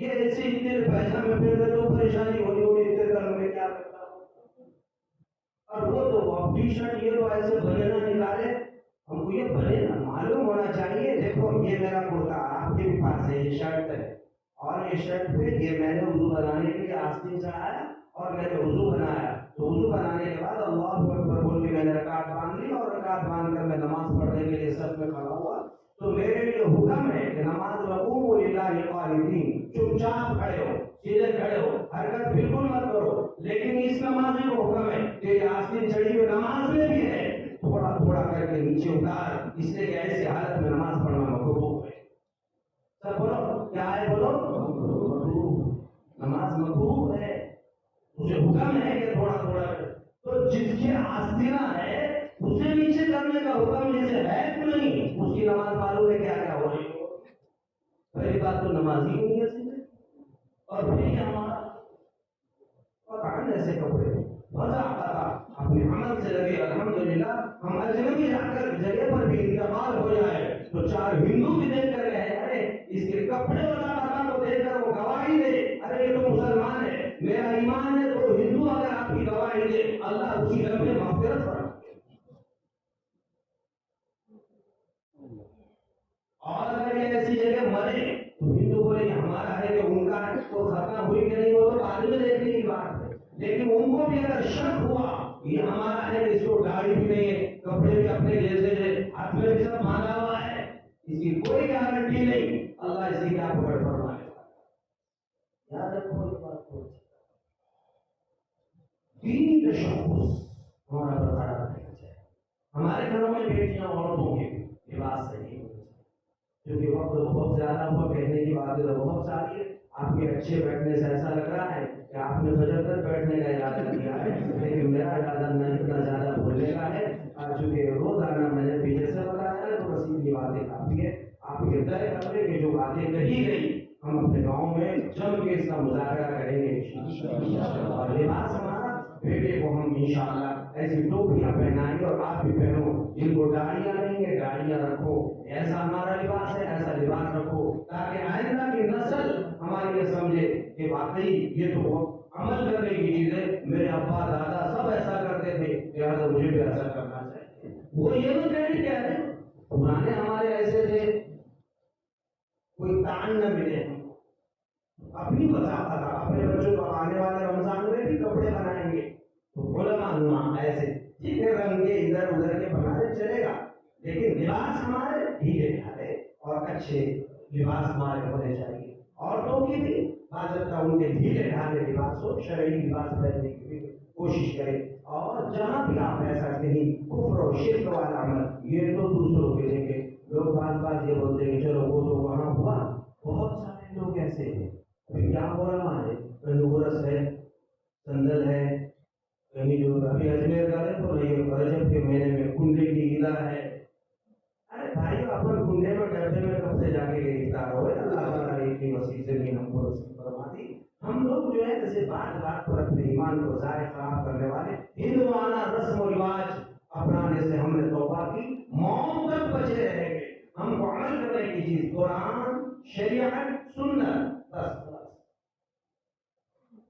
Speaker 1: یہ ایسے اتنے پیسہ میں پھر رہے تو پریشانی ہونی ہوئی اتنے کرنے میں کیا کرتا ہوں. اور وہ تو ٹی شرٹ یہ تو ایسے بنے نہ نکالے. ہم کو یہ بنے نہ معلوم ہونا چاہیے. دیکھو یہ میرا کرتا آپ کے بھی پاس ہے, یہ شرٹ ہے, اور یہ شرٹ پہ یہ میں نے وضو بنانے کے لیے آستین چڑھایا اور میں نے وضو بنایا. تو وضو بنانے کے بعد اللہ اکبر بول کے میں نے رکعت باندھ لی, اور رکعت باندھ کر میں نماز پڑھنے کے لیے سب میں کھڑا ہوا. تو میرے لیے حکم ہے کہ نماز میں قوموا للہ قانتین, چپ چاپ کھڑے ہو, سیدھے کھڑے ہو, حرکت بالکل مت کرو. لیکن اس نمازی کو حکم ہے کہ یہ آستین چڑھی ہوئی نماز میں بھی ہے, تھوڑا تھوڑا کر کے نیچے اتار, اس لیے کہ ایسی حالت میں نماز پڑھنا مکروہ ہے. سب بولو کیا ہے, بولو مکروہ. نماز مکروہ ہے, اسے حکم ہے کہ تھوڑا تھوڑا. تو جس کی آستینہ ہے اسے نیچے کرنے کا حکم جسے ہے تو نہیں, اس کی نماز معلوم ہے کیا کیا ہو رہی ہو. پہلی بات تو نمازی نہیں ہے سیدھے, اور پھر ہمارا ایسے کپڑے مزہ آتا تھا اپنے عمل سے لگے. الحمدللہ ہم اجنبی جا کر جگہ پر بھی انتقال ہو جائے تو چار ہندو بھی دیکھ کر گئے, ارے اس کے کپڑے والا بنا کو دیکھ کر وہ گواہی دے, ارے یہ تو مسلمان ہے, میرا ایمان ہے. تو ہندو اگر آپ کی گواہی دے, اللہ اسی لمحے مغفرت فرمائے. اور اگر یہ ایسی جگہ مرے تو ہندو بولے کہ ہمارا ہے کہ ان کا ہے, تو ختم ہوئی کہ نہیں وہ تو بعد میں دیکھنے کی بات ہے. لیکن ان کو بھی اگر شک ہوا یہ ہمارا ہے, اس کو داڑھی بھی نہیں ہے, کپڑے بھی اپنے جیسے ہے, ہاتھ میں بھی سب باندھا ہوا ہے, اس کی کوئی گارنٹی نہیں, اللہ اسی کا پکڑ فرمائے. یاد رکھو یہ بات کو, دینی تشخص ہمارا برقرار رہنا چاہیے. ہمارے گھروں میں بیٹیاں عورتوں کے لباس صحیح ہونا چاہیے, کیونکہ وقت بہت زیادہ ہوا, کہنے کی باتیں تو بہت ساری ہے. آپ کے اچھے بیٹھنے سے ایسا لگ رہا ہے کہ آپ نے فجر تک بیٹھنے کا ارادہ کیا ہے, لیکن میرا ارادہ نہ اتنا زیادہ بولنے کا ہے. چونکہ روزانہ میں نے پیچھے سے بتایا ہے تو بس یہ باتیں کافی ہے. آپ یہ طے کریں کہ جو باتیں کہی گئی ہم اپنے گاؤں میں جم کے اس کا مذاکرہ کریں گے. اور لباس ہمارا, بیٹے کو ہم انشاءاللہ ایسی ٹوپیاں پہنائیں گے, اور آپ بھی پہنو. جن کو داڑیاں نہیں ہے داڑیاں رکھو, ایسا ہمارا لباس ہے ایسا لباس رکھو, تاکہ آئندہ کی نسل ہماری یہ سمجھے کہ واقعی یہ تو عمل کرنے کی چیز ہے. میرے ابا دادا سب ایسا کرتے تھے, لہٰذا مجھے بھی ایسا کرنا چاہیے. وہ یہ تو کہنے کیا ہے, پرانے ہمارے ایسے تھے, کوئی تان نہ ملے, اپنی بتاتا تھا اپنے بچوں کو آنے والے رمضان میں بھی کپڑے بنائیں گے تو علماء نما ایسے ٹھیک ہے رنگ کے ادھر ادھر کے بنانے چلے گا, لیکن لباس ہمارے ڈھیلے ڈھالے اور اچھے لباس ہمارے ہونے چاہیے. عورتوں کی بھی باضابطہ ان کے ڈھیلے ڈھالے لباس ہو, شرعی لباس پہننے کی بھی کوشش کریں. اور جہاں بھی آپ ایسا کہیں کفر و شرک والا عمل یہ تو دوسروں کے لیں گے. لوگ بات یہ بولتے ہیں چلو وہ تو وہاں ہوا, بہت سارے لوگ ایسے ہیں. ابھی کیا ہو رہا ہے, کہیں غرس ہے, سندل ہے, کہیں جو ابھی اجمیر کا ہے تو رجب کے مہینے میں کنڈے کی عیدہ ہے. ارے بھائی اپن کنڈے میں ڈبے میں کب سے جا کے گرفتار ہوئے, اللہ تعالیٰ نے اتنی وسیع سے بھی ہم کو نصیب فرما دی. ہم لوگ جو ہے جیسے بات بات پر اپنے ایمان کو ضائع خراب کرنے والے ہندوانہ رسم و رواج اپنانے سے ہم نے توبہ کی, موت تک بچے رہیں گے. ہم کو عمل کرنے کی چیز قرآن, شریعت, سنت, بس.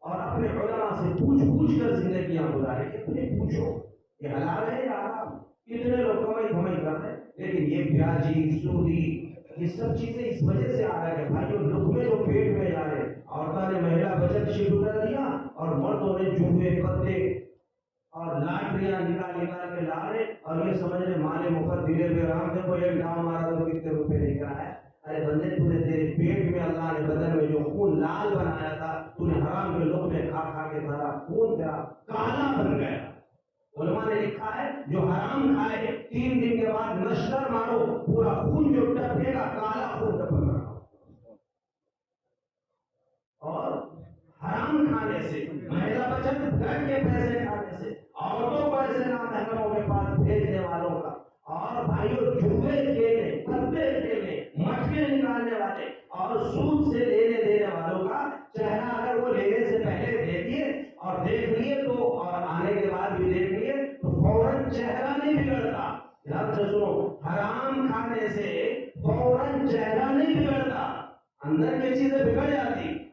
Speaker 1: اور اپنے علماء سے پوچھ کر زندگیاں گزارے, اپنے پوچھو یہ حلال ہے یا حرام. کتنے لوگ کمائی دھمائی کر رہے ہیں, لیکن یہ بیاجی سودی یہ سب چیزیں اس وجہ سے آ رہا ہے کہ بھائی لقمے جو پیٹ میں جا رہے, عورتوں نے مہیلا بچت شروع کر دیا اور مردوں نے جوئے پتے اور لاٹریاں نکال کے لا رہے, اور یہ سمجھ رہے مالے مفت دلے ہوئے رام دیکھو ایک ڈاؤ مارا تو کتنے روپے لے کر آیا. ارے بندے تو نے تیرے پیٹ میں اللہ نے بدن میں جو خون لال بنایا تھا, تو نے حرام کے لقمے کھا کے سارا خون تیرا کالا بن گیا. علماء نے لکھا ہے جو حرام کھائے 3 دن کے بعد نشتر مارو, پورا خون جو ٹپکے گا کالا خون ٹپکے گا. اور حرام کھانے سے, مہیلا بچت گھر کے پیسے کھانے سے, عورتوں کو ایسے نامحرموں کے پاس بھیجنے والوں کا, اور بھائیوں جھوٹے کھیلنے, پتے کھیلنے, مٹکے نکالنے والے اور سود سے لینے دینے والوں کا چہرہ اگر وہ لینے سے پہلے دیکھیے اور دیکھ لیے تو, اور آنے کے بعد بھی دیکھ لیے تو فوراً چہرہ نہیں بگڑتا. یاد سے سنو, حرام کھانے سے فوراً چہرہ نہیں بگڑتا, اندر کی چیزیں بگڑ جاتی.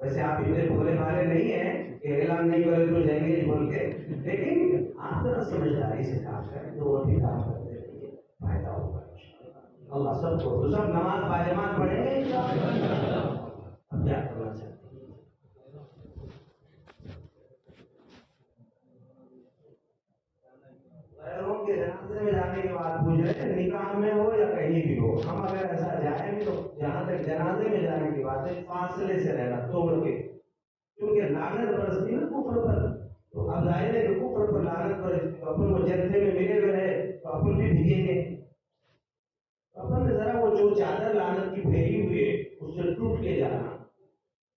Speaker 1: ویسے آپ اتنے بھولے بھالے نہیں ہیں کہ اعلان نہیں کرے تو جائیں گے بول کے، لیکن آپ ذرا سمجھداری سے کام کریں تو وہ بھی کام کرتے رہیے، فائدہ ہوگا انشاءاللہ۔ اللہ سب کو تو سب نماز باجماعت پڑھیں گے انشاءاللہ۔ اب کیا کرنا چاہتے ہیں؟ غیروں کے جنازے میں جانے کے بعد پوچھ رہے ہیں نکاح میں ہو یا کہیں بھی ہو، ہم اگر ایسا جائیں گے تو جہاں تک جنازے میں جانے کی بات ہے فاصلے سے رہنا توڑ کے، کیونکہ لعنت برستی ہے نا کفر پر، تو اب ظاہر ہے کہ کفر پر لعنت برستی تو اپن وہ جنتے میں ملے ہوئے رہے تو اپن بھی بھیگیں گے، اپن نے ذرا وہ جو چادر لعنت کی پھیلی ہوئی ہے اس سے ٹوٹ کے جانا،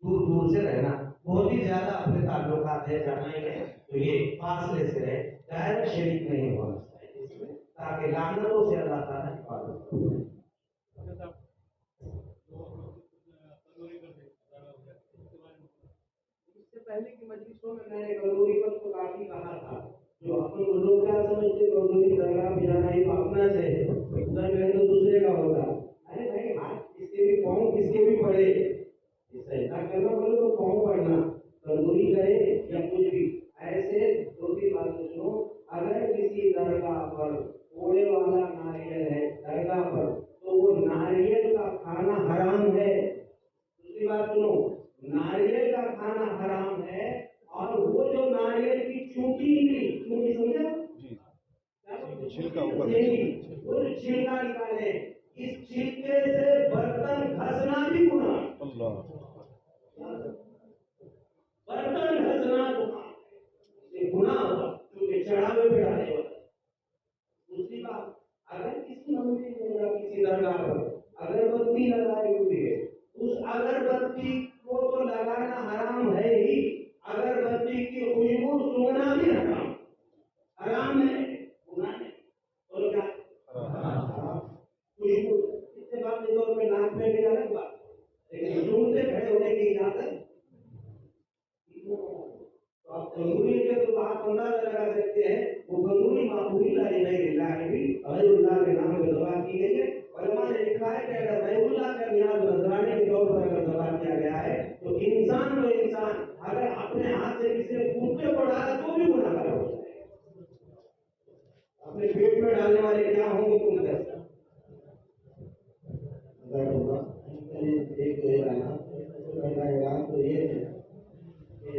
Speaker 1: دور دور سے رہنا، بہت ہی زیادہ اپنے تعلقات ہے جانا ہی ہے تو یہ فاصلے سے رہے، ڈائریکٹ شریک نہیں ہونا چاہیے اس میں، تاکہ لعنتوں سے اللہ تعالیٰ حفاظت کرے۔ اس سے پہلے کی مجلسوں میں نے کلوری پر تو کافی کہا تھا، جو اپنے لوگ کیا سمجھتے کلوری درگاہ میں جانا یہ اپنا سے ادھر میں تو دوسرے کا ہوتا، ارے بھائی ہاتھ کس کے بھی پاؤں کس کے بھی پڑے، ایسا کرنا بولے تو پاؤں پڑنا، کلوری کرے یا کچھ بھی ایسے دو تین باتیں سنو، اگر کسی درگاہ پر کوڑے والا ناریل ہے درگاہ پر تو وہ ناریل کا کھانا حرام ہے، دوسری بات سنو ناریل کا کھانا حرام ہے، اور وہ جو ناریل کی چونٹی نکلی، چونٹی سمجھا چھلکا اوپر وہ چھلکا نکالے، اس چھلکے سے برتن گھسنا بھی گناہ، اللہ برتن گھسنا گناہ ہوگا کیونکہ چڑھاوے پہ ڈالے ہوگا۔ دوسری بات اگر کسی مندر میں یا کسی درگاہ پر اگربتی لگائی ہوئی ہے اس اگربتی کو تو لگانا حرام ہے ہی، اگربتی کی خوشبو سونگنا بھی حرام، حرام ہے گناہ ہے، اور کیا خوشبو اتفاق کے طور پہ ناک میں بھی الگ بات، لیکن سونگتے کھڑے ہونے کی اجازت تو آپ گنگولی کے تو آپ اندازہ لگا سکتے ہیں وہ گنگولی معمولی لائی نہیں لائی بھی غیر اللہ کے نام میں دعا کی گئی ہے، علماء نے لکھا ہے کہ اگر غیر اللہ کا نیاز نذرانے کے طور پر اگر دعا کیا گیا ہے تو انسان تو انسان اگر اپنے ہاتھ سے کسی نے کتے کو ڈالا تو بھی گناہ گار ہو جائے گا، اپنے پیٹ میں ڈالنے والے کیا ہوں گے تم جیسا۔ ایک اعلان تو یہ ہے کہ